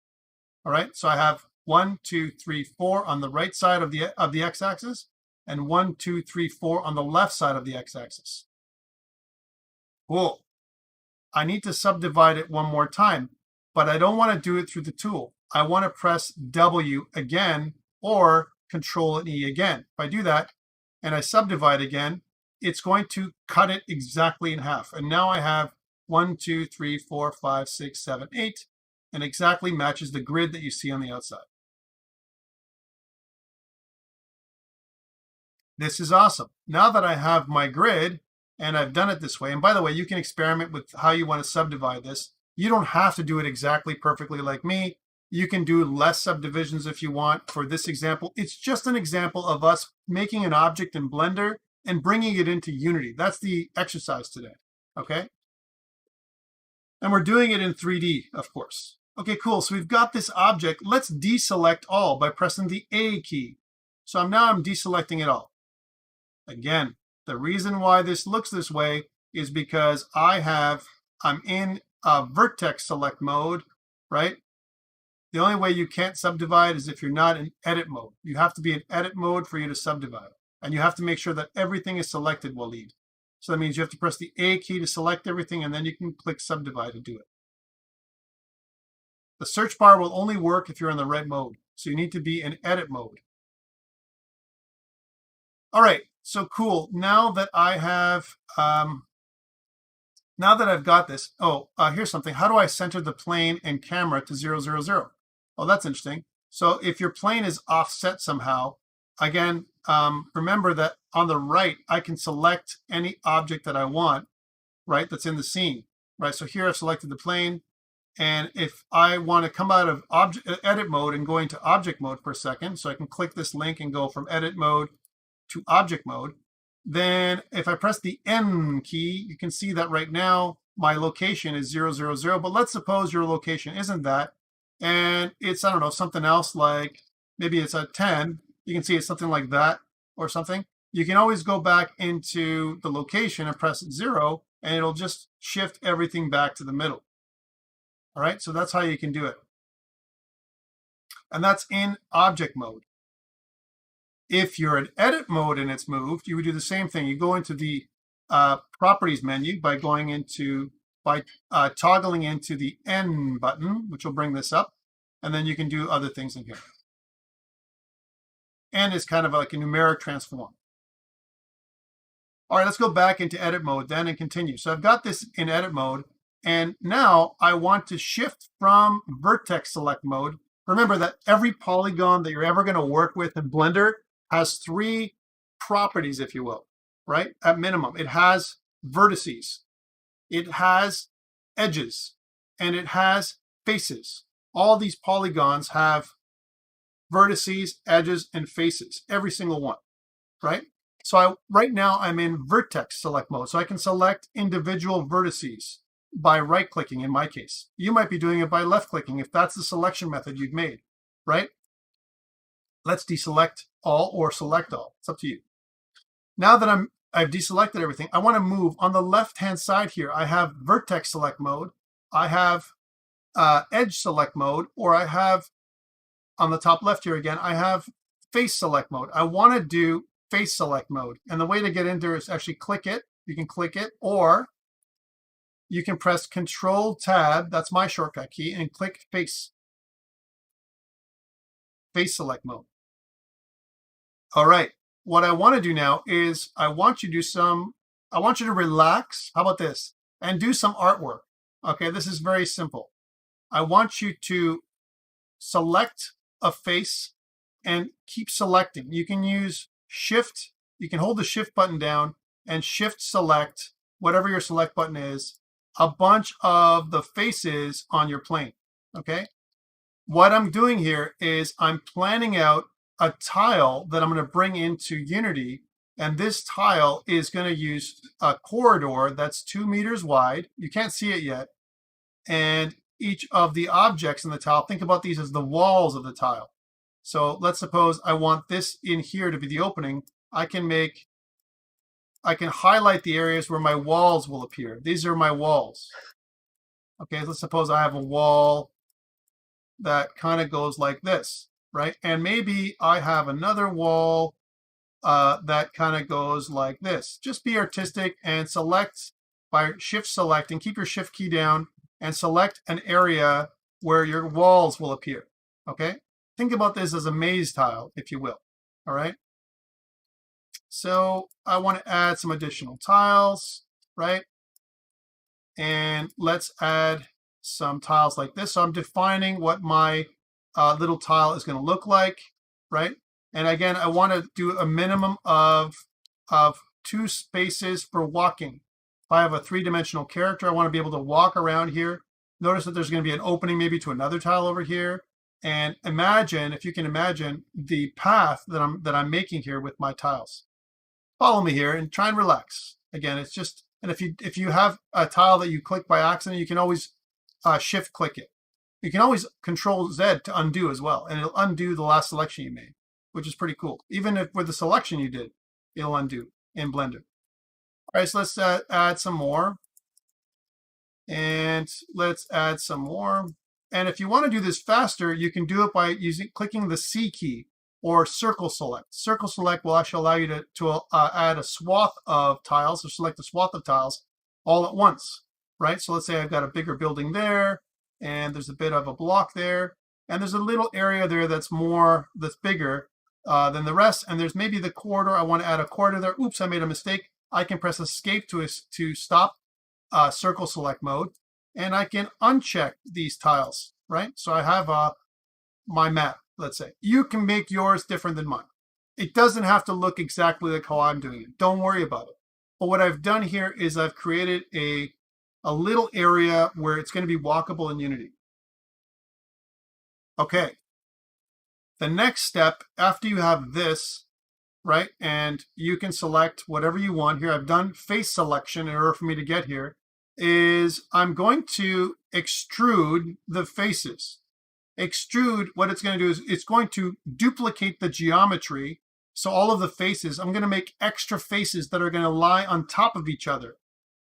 All right, so I have 1, 2, 3, 4 on the right side of the x-axis, and 1, 2, 3, 4 on the left side of the x-axis. Cool. I need to subdivide it one more time, but I don't want to do it through the tool. I want to press W again or Control and E again. If I do that and I subdivide again, it's going to cut it exactly in half. And now I have 1, 2, 3, 4, 5, 6, 7, 8, and exactly matches the grid that you see on the outside. This is awesome. Now that I have my grid and I've done it this way, and by the way, you can experiment with how you want to subdivide this. You don't have to do it exactly perfectly like me. You can do less subdivisions if you want. For this example, it's just an example of us making an object in Blender and bringing it into Unity. That's the exercise today, okay? And we're doing it in 3D, of course. Okay, cool. So we've got this object. Let's deselect all by pressing the A key. So I'm deselecting it all. Again, the reason why this looks this way is because I'm in a vertex select mode, right? The only way you can't subdivide is if you're not in edit mode. You have to be in edit mode for you to subdivide. And you have to make sure that everything is selected, Waleed. So that means you have to press the A key to select everything, and then you can click subdivide to do it. The search bar will only work if you're in the right mode. So you need to be in edit mode. All right, so cool. Now that I have, now that I've got this, here's something. How do I center the plane and camera to 0, 0, 0? Oh, that's interesting. So if your plane is offset somehow, again, remember that on the right, I can select any object that I want, right, that's in the scene, right? So here I've selected the plane. And if I want to come out of edit mode and go into object mode for a second, so I can click this link and go from edit mode to object mode, then if I press the N key, you can see that right now my location is 0, 0, 0. But let's suppose your location isn't that. And it's, I don't know, something else like maybe it's a 10. You can see it's something like that or something. You can always go back into the location and press 0, and it'll just shift everything back to the middle. All right, so that's how you can do it. And that's in object mode. If you're in edit mode and it's moved, you would do the same thing. You go into the properties menu by toggling into the N button, which will bring this up, and then you can do other things in here. N is kind of like a numeric transform. All right, let's go back into edit mode then and continue. So I've got this in edit mode, and now I want to shift from vertex select mode. Remember that every polygon that you're ever going to work with in Blender has 3 properties, if you will, right? At minimum, it has vertices, it has edges, and it has faces. All these polygons have vertices, edges, and faces, every single one, right? So right now I'm in vertex select mode, so I can select individual vertices. by right-clicking in my case. You might be doing it by left-clicking if that's the selection method you've made, right? Let's deselect all or select all. It's up to you. Now that I've deselected everything, I want to move on the left-hand side here. I have vertex select mode. I have edge select mode, or I have on the top left here again, I have face select mode. I want to do face select mode. And the way to get in there is actually click it. You can click it, or you can press Control Tab, that's my shortcut key, and click face select mode. All right, what I want to do now is I want you to relax. How about this? And do some artwork. Okay, this is very simple. I want you to select a face and keep selecting. You can use Shift, you can hold the Shift button down and Shift select, whatever your select button is, a bunch of the faces on your plane, okay? What I'm doing here is I'm planning out a tile that I'm going to bring into Unity, and this tile is going to use a corridor that's 2 meters wide. You can't see it yet. And each of the objects in the tile, think about these as the walls of the tile. So let's suppose I want this in here to be the opening. I can highlight the areas where my walls will appear. These are my walls. Okay, let's suppose I have a wall that kind of goes like this, right? And maybe I have another wall that kind of goes like this. Just be artistic and select by Shift select and keep your Shift key down and select an area where your walls will appear, okay? Think about this as a maze tile, if you will, all right? So I want to add some additional tiles, right? And let's add some tiles like this. So I'm defining what my little tile is going to look like, right? And again, I want to do a minimum of 2 spaces for walking. If I have a 3-dimensional character, I want to be able to walk around here. Notice that there's going to be an opening maybe to another tile over here. And imagine, if you can imagine, the path that I'm making here with my tiles. Follow me here and try and relax. Again, it's just, and if you have a tile that you click by accident, you can always Shift click it. You can always Control Z to undo as well, and it'll undo the last selection you made, which is pretty cool. Even if with the selection you did, it'll undo in Blender. All right, so let's add some more. And let's add some more. And if you want to do this faster, you can do it by clicking the C key or circle select. Circle select will actually allow you to add a swath of tiles, or select a swath of tiles all at once, right? So let's say I've got a bigger building there, and there's a bit of a block there, and there's a little area there that's bigger than the rest, and there's maybe the corridor. I want to add a corridor there. Oops, I made a mistake. I can press Escape to stop circle select mode, and I can uncheck these tiles, right? So I have my map, let's say. You can make yours different than mine. It doesn't have to look exactly like how I'm doing it. Don't worry about it. But what I've done here is I've created a little area where it's going to be walkable in Unity. Okay. The next step, after you have this, right, and you can select whatever you want here. I've done face selection in order for me to get here, is I'm going to extrude the faces. Extrude, what it's going to do is it's going to duplicate the geometry. So all of the faces, I'm going to make extra faces that are going to lie on top of each other,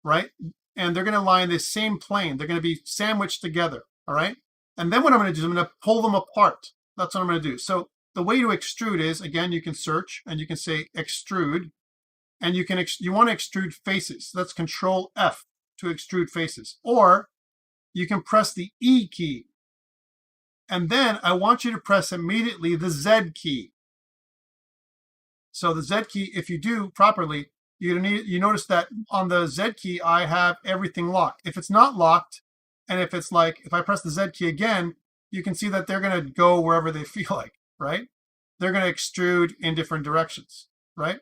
right? And they're going to lie in the same plane. They're going to be sandwiched together, all right? And then what I'm going to do is I'm going to pull them apart. That's what I'm going to do. So the way to extrude is, again, you can search and you can say extrude, and you want to extrude faces. That's Control F to extrude faces. Or you can press the E key. And then I want you to press immediately the Z key. So the Z key, if you do properly, you notice that on the Z key, I have everything locked. If it's not locked, and if I press the Z key again, you can see that they're going to go wherever they feel like, right? They're going to extrude in different directions, right?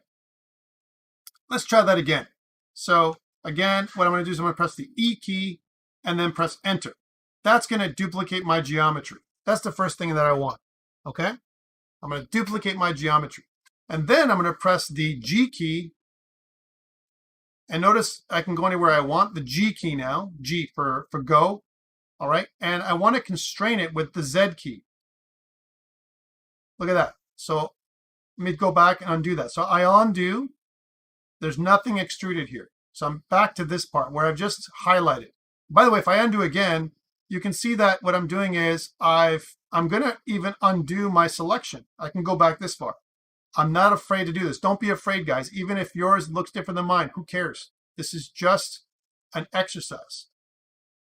Let's try that again. So again, what I'm going to do is I'm going to press the E key and then press Enter. That's going to duplicate my geometry. That's the first thing that I want, okay? I'm going to duplicate my geometry. And then I'm going to press the G key And notice I can go anywhere I want. The G key now, G for go. All right. And I want to constrain it with the Z key. Look at that. So let me go back and undo that. So I undo. There's nothing extruded here. So I'm back to this part where I've just highlighted. By the way, if I undo again, you can see that what I'm doing is I'm going to even undo my selection. I can go back this far. I'm not afraid to do this. Don't be afraid, guys. Even if yours looks different than mine, who cares? This is just an exercise.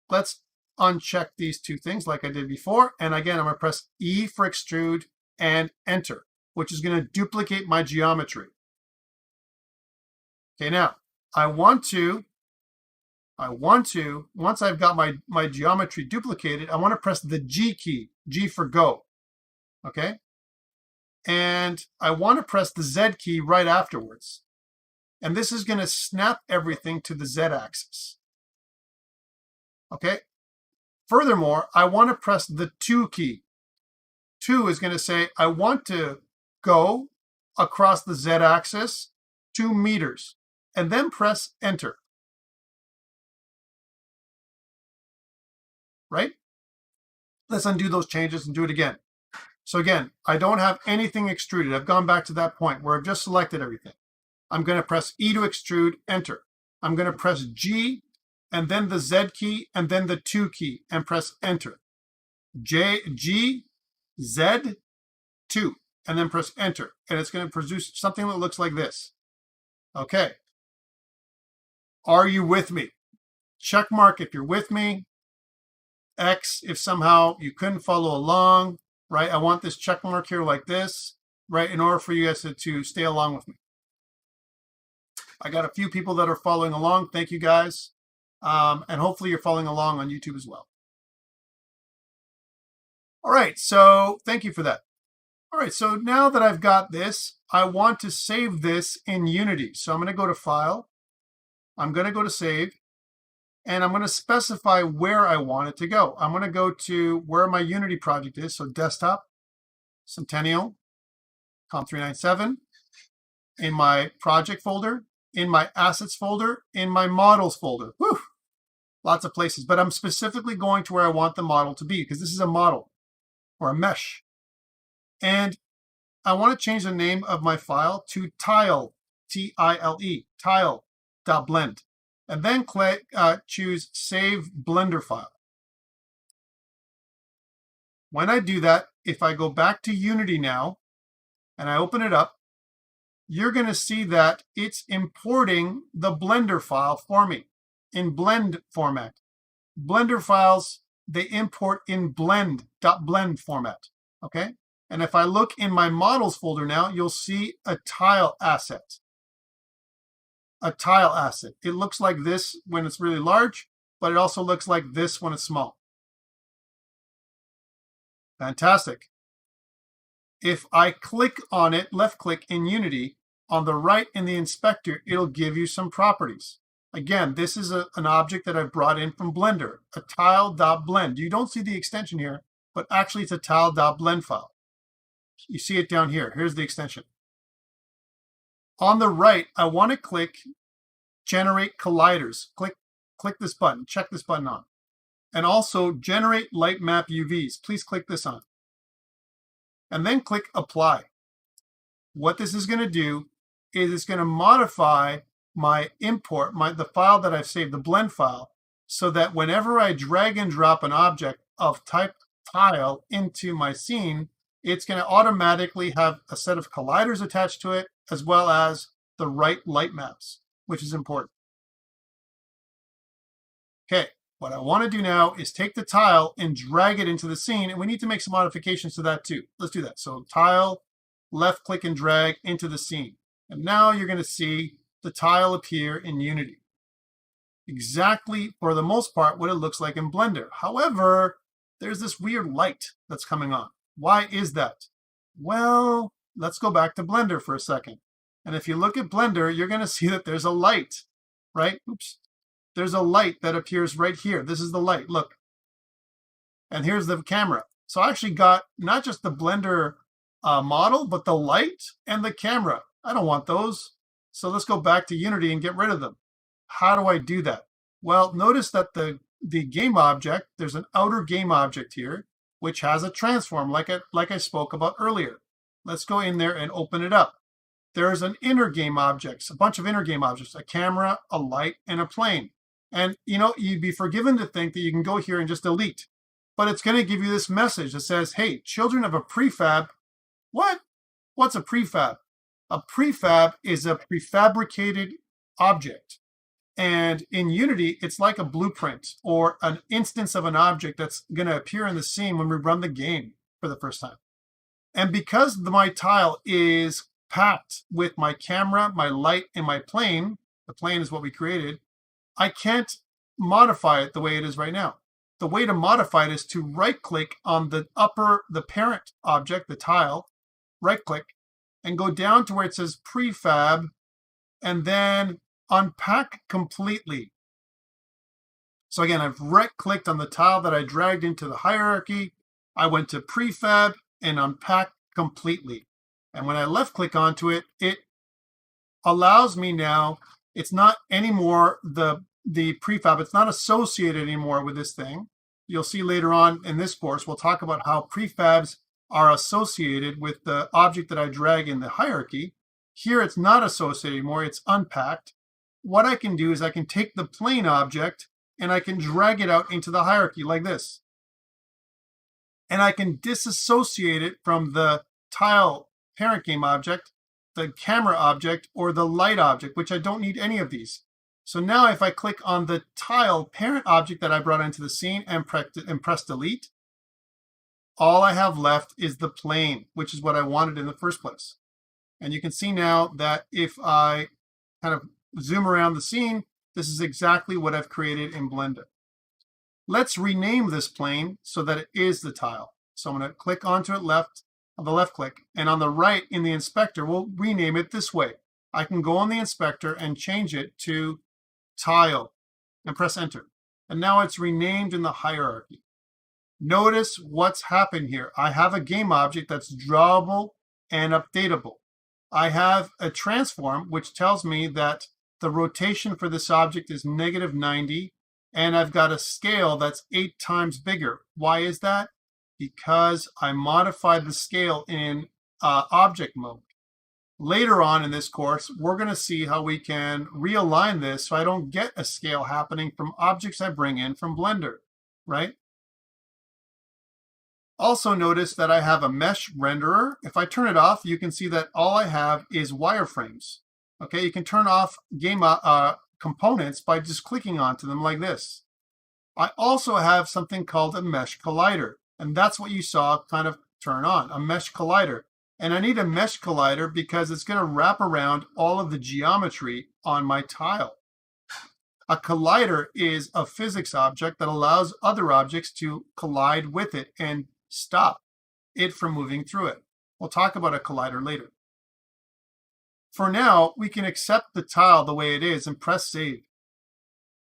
Let's uncheck these two things like I did before. And again, I'm going to press E for extrude and enter, which is going to duplicate my geometry. Okay, now I want to, once I've got my geometry duplicated, I want to press the G key, G for go. Okay. And I want to press the Z key right afterwards. And this is going to snap everything to the Z axis. Okay. Furthermore, I want to press the 2 key. 2 is going to say, I want to go across the Z axis 2 meters, and then press enter. Right? Let's undo those changes and do it again. So again, I don't have anything extruded. I've gone back to that point where I've just selected everything. I'm going to press E to extrude, enter. I'm going to press G, and then the Z key, and then the 2 key, and press enter. G, Z, 2, and then press enter. And it's going to produce something that looks like this. Okay. Are you with me? Check mark if you're with me. X if somehow you couldn't follow along. Right? I want this check mark here like this, right? In order for you guys to stay along with me. I got a few people that are following along. Thank you guys. And hopefully you're following along on YouTube as well. All right, so thank you for that. All right, so now that I've got this, I want to save this in Unity. So I'm going to go to File. I'm going to go to Save. And I'm going to specify where I want it to go. I'm going to go to where my Unity project is. So Desktop, Centennial, COMP397, in my Project folder, in my Assets folder, in my Models folder. Whew, lots of places. But I'm specifically going to where I want the model to be because this is a model or a mesh. And I want to change the name of my file to tile, T-I-L-E, tile.blend. And then choose Save Blender File. When I do that, if I go back to Unity now, and I open it up, you're going to see that it's importing the Blender file for me in blend format. Blender files, they import in blend.blend format. Okay? And if I look in my Models folder now, you'll see a tile asset. A tile asset. It looks like this when it's really large, but it also looks like this when it's small. Fantastic. If I click on it, left click in Unity, on the right in the inspector, it'll give you some properties. Again, this is an object that I've brought in from Blender, a tile.blend. You don't see the extension here, but actually it's a tile.blend file. You see it down here. Here's the extension. On the right, I want to click Generate Colliders. Click this button. Check this button on. And also Generate Light Map UVs. Please click this on. And then click Apply. What this is going to do is it's going to modify my import, the file that I've saved, the blend file, so that whenever I drag and drop an object of type tile into my scene, it's going to automatically have a set of colliders attached to it, as well as the right light maps, which is important. Okay, what I want to do now is take the tile and drag it into the scene, and we need to make some modifications to that too. Let's do that. So tile, left click and drag into the scene. And now you're going to see the tile appear in Unity. Exactly, for the most part, what it looks like in Blender. However, there's this weird light that's coming on. Why is that? Well, let's go back to Blender for a second. And if you look at Blender, you're going to see that there's a light, right? Oops. There's a light that appears right here. This is the light, look. And here's the camera. So I actually got not just the Blender model, but the light and the camera. I don't want those. So let's go back to Unity and get rid of them. How do I do that? Well, notice that the game object, there's an outer game object here, which has a transform like I spoke about earlier. Let's go in there and open it up. There's an inner game objects, a bunch of inner game objects, a camera, a light, and a plane. And you'd be forgiven to think that you can go here and just delete, but it's going to give you this message that says, hey, children of a prefab. What? What's a prefab? A prefab is a prefabricated object. And in Unity, it's like a blueprint or an instance of an object that's going to appear in the scene when we run the game for the first time. And because my tile is packed with my camera, my light, and my plane, the plane is what we created, I can't modify it the way it is right now. The way to modify it is to right-click on the parent object, the tile, right-click, and go down to where it says prefab, and then unpack completely. So again, I've right-clicked on the tile that I dragged into the hierarchy. I went to prefab and unpack completely. And when I left-click onto it, it allows me now, it's not anymore the prefab. It's not associated anymore with this thing. You'll see later on in this course, we'll talk about how prefabs are associated with the object that I drag in the hierarchy. Here, it's not associated anymore. It's unpacked. What I can do is I can take the plane object and I can drag it out into the hierarchy like this. And I can disassociate it from the tile parent game object, the camera object, or the light object, which I don't need any of these. So now if I click on the tile parent object that I brought into the scene and press delete, all I have left is the plane, which is what I wanted in the first place. And you can see now that if I kind of zoom around the scene, this is exactly what I've created in Blender. Let's rename this plane so that it is the tile. So I'm going to click onto it on the left click, and on the right in the inspector, we'll rename it this way. I can go on the inspector and change it to tile and press enter. And now it's renamed in the hierarchy. Notice what's happened here. I have a game object that's drawable and updatable. I have a transform, which tells me that the rotation for this object is -90, and I've got a scale that's 8 times bigger. Why is that? Because I modified the scale in object mode. Later on in this course, we're going to see how we can realign this so I don't get a scale happening from objects I bring in from Blender, right? Also notice that I have a mesh renderer. If I turn it off, you can see that all I have is wireframes. Okay, you can turn off game components by just clicking onto them like this. I also have something called a mesh collider, and that's what you saw kind of turn on, a mesh collider. And I need a mesh collider because it's going to wrap around all of the geometry on my tile. A collider is a physics object that allows other objects to collide with it and stop it from moving through it. We'll talk about a collider later. For now, we can accept the tile the way it is and press save.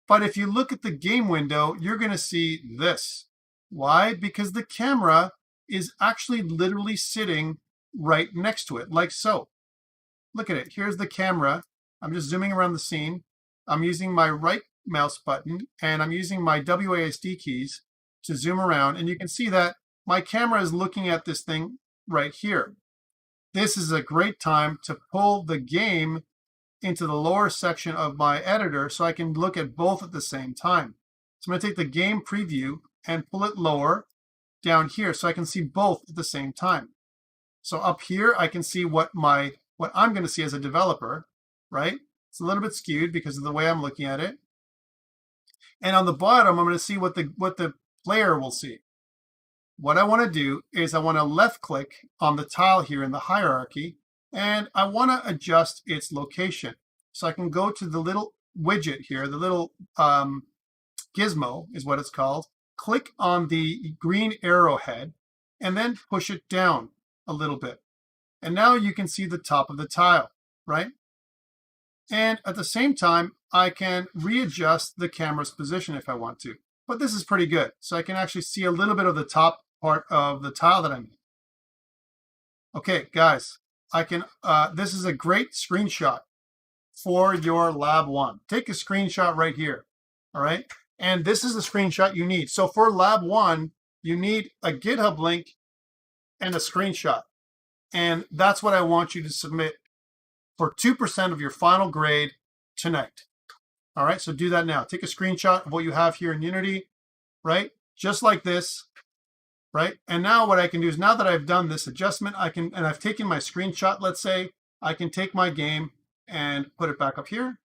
But if you look at the game window, you're going to see this. Why? Because the camera is actually literally sitting right next to it, like so. Look at it. Here's the camera. I'm just zooming around the scene. I'm using my right mouse button and I'm using my WASD keys to zoom around. And you can see that my camera is looking at this thing right here. This is a great time to pull the game into the lower section of my editor so I can look at both at the same time. So I'm going to take the game preview and pull it lower down here so I can see both at the same time. So up here, I can see what I'm going to see as a developer, right? It's a little bit skewed because of the way I'm looking at it. And on the bottom, I'm going to see what the player will see. What I want to do is I want to left click on the tile here in the hierarchy, and I want to adjust its location. So I can go to the little widget here, the little Gizmo is what it's called. Click on the green arrowhead and then push it down a little bit. And now you can see the top of the tile, right? And at the same time, I can readjust the camera's position if I want to. But this is pretty good. So I can actually see a little bit of the top part of the tile that I'm in. Okay, guys, this is a great screenshot. for your lab 1. Take a screenshot right here, all right? And this is the screenshot you need. So for lab 1, you need a GitHub link and a screenshot. And that's what I want you to submit for 2% of your final grade tonight. All right, so do that now. Take a screenshot of what you have here in Unity, right? Just like this, right? And now what I can do is, now that I've done this adjustment, and I've taken my screenshot, let's say, I can take my game and put it back up here.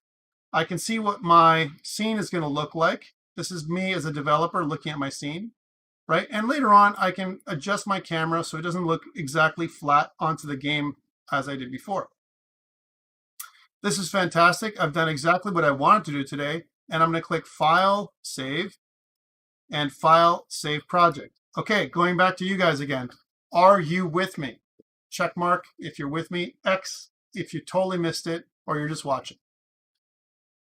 I can see what my scene is going to look like. This is me as a developer looking at my scene, right? And later on, I can adjust my camera so it doesn't look exactly flat onto the game as I did before. This is fantastic. I've done exactly what I wanted to do today, and I'm going to click File, Save, and File, Save Project. Okay, going back to you guys again. Are you with me? Check mark if you're with me, X if you totally missed it or you're just watching.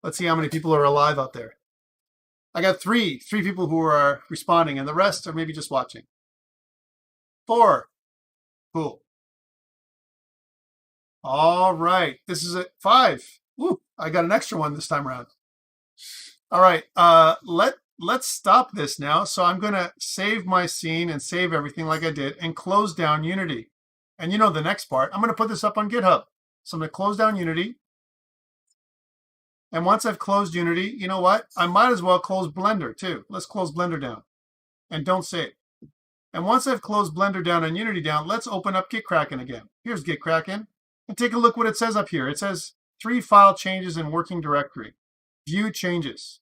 Let's see how many people are alive out there. I got three people who are responding, and the rest are maybe just watching. 4. Cool. All right, this is it. 5. Woo, I got an extra one this time around. All right, let's stop this now. So I'm gonna save my scene and save everything like I did and close down Unity. And you know the next part, I'm gonna put this up on GitHub. So I'm gonna close down Unity. And once I've closed Unity, you know what? I might as well close Blender too. Let's close Blender down and don't save. And once I've closed Blender down and Unity down, let's open up Gitkraken again. Here's Gitkraken. And take a look what it says up here. It says 3 file changes in working directory. View changes.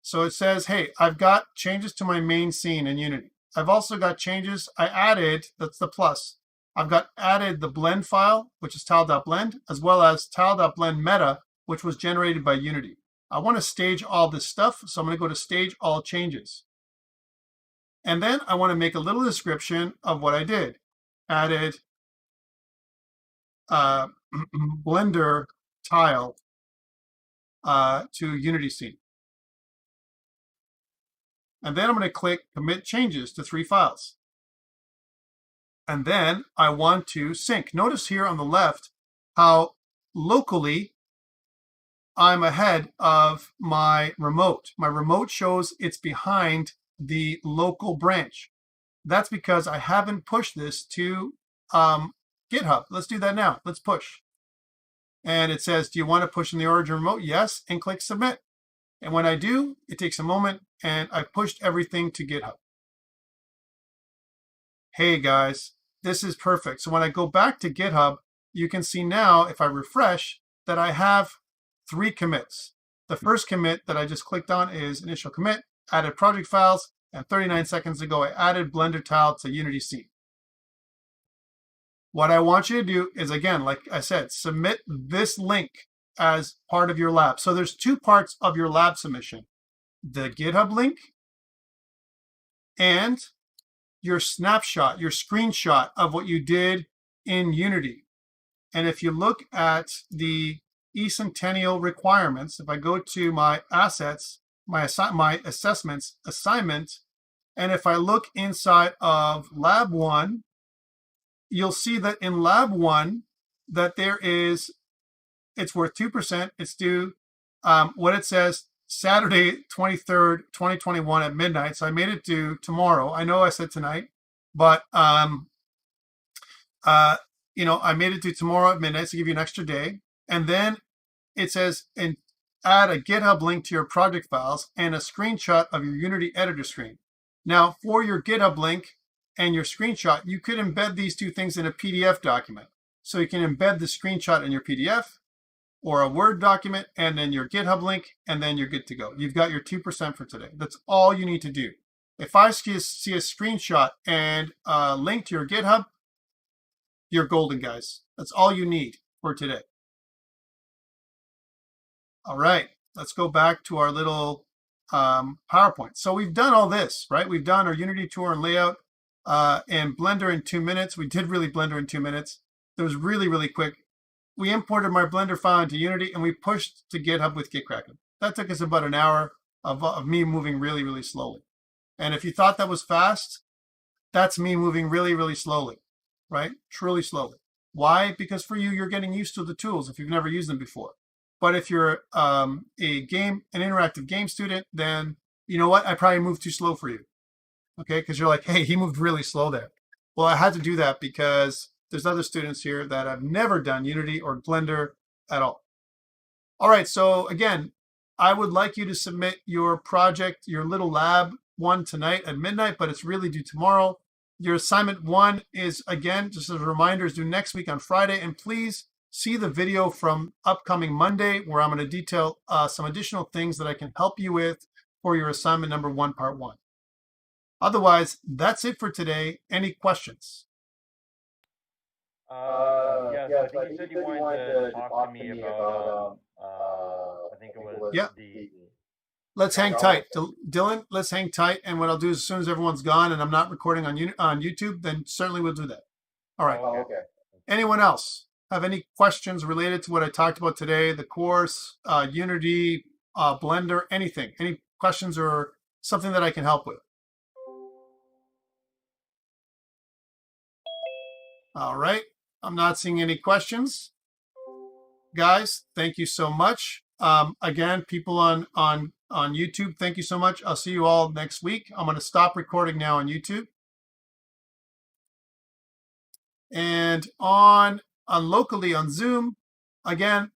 So it says, hey, I've got changes to my main scene in Unity. I've also got changes I added, that's the plus. I've got added the blend file, which is tile.blend, as well as tile.blend meta, which was generated by Unity. I want to stage all this stuff, so I'm going to go to Stage All Changes. And then I want to make a little description of what I did. Added Blender tile to Unity scene. And then I'm going to click Commit Changes to 3 files. And then I want to sync. Notice here on the left how locally I'm ahead of my remote. My remote shows it's behind the local branch. That's because I haven't pushed this to GitHub. Let's do that now. Let's push. And it says, do you want to push in the origin remote? Yes, and click Submit. And when I do, it takes a moment, and I pushed everything to GitHub. Hey guys, this is perfect. So when I go back to GitHub, you can see now, if I refresh, that I have 3 commits. The first commit that I just clicked on is initial commit, added project files, and 39 seconds ago, I added Blender tile to Unity scene. What I want you to do is, again, like I said, submit this link as part of your lab. So there's 2 parts of your lab submission: the GitHub link and your snapshot, your screenshot of what you did in Unity. And if you look at the eCentennial requirements, if I go to my assets, my assessments, assignment, and if I look inside of lab 1, you'll see that in lab 1 that there is, it's worth 2%. It's due, what it says, Saturday, 23rd, 2021 at midnight. So I made it due tomorrow. I know I said tonight, but you know, I made it due tomorrow at midnight to give you an extra day. And then it says, and add a GitHub link to your project files and a screenshot of your Unity editor screen. Now, for your GitHub link and your screenshot, you could embed these 2 things in a PDF document. So you can embed the screenshot in your PDF or a Word document, and then your GitHub link, and then you're good to go. You've got your 2% for today. That's all you need to do. If I see a screenshot and a link to your GitHub, you're golden, guys. That's all you need for today. All right, let's go back to our little PowerPoint. So we've done all this, right? We've done our Unity tour and layout and Blender in 2 minutes. We did really Blender in 2 minutes. It was really, really quick. We imported my Blender file into Unity, and we pushed to GitHub with Gitkraken. That took us about an hour of me moving really, really slowly. And if you thought that was fast, that's me moving really, really slowly, right? Truly slowly. Why? Because for you, you're getting used to the tools if you've never used them before. But if you're an interactive game student, then you know what? I probably moved too slow for you. Okay, because you're like, hey, he moved really slow there. Well, I had to do that because there's other students here that have never done Unity or Blender at all. All right, so again, I would like you to submit your project, your little lab one tonight at midnight, but it's really due tomorrow. Your assignment one is, again, just as a reminder, is due next week on Friday. And please see the video from upcoming Monday, where I'm going to detail some additional things that I can help you with for your assignment number one, part one. Otherwise, that's it for today. Any questions? Yeah, so I think you said you wanted to talk to me about, I think it was the... Let's hang tight. Dylan, let's hang tight. And what I'll do is as soon as everyone's gone and I'm not recording on YouTube, then certainly we'll do that. All right. Oh, okay. Anyone else have any questions related to what I talked about today, the course, Unity, Blender, anything? Any questions or something that I can help with? All right. I'm not seeing any questions. Guys, thank you so much. Again, people on YouTube, thank you so much. I'll see you all next week. I'm going to stop recording now on YouTube. And on locally on Zoom, again,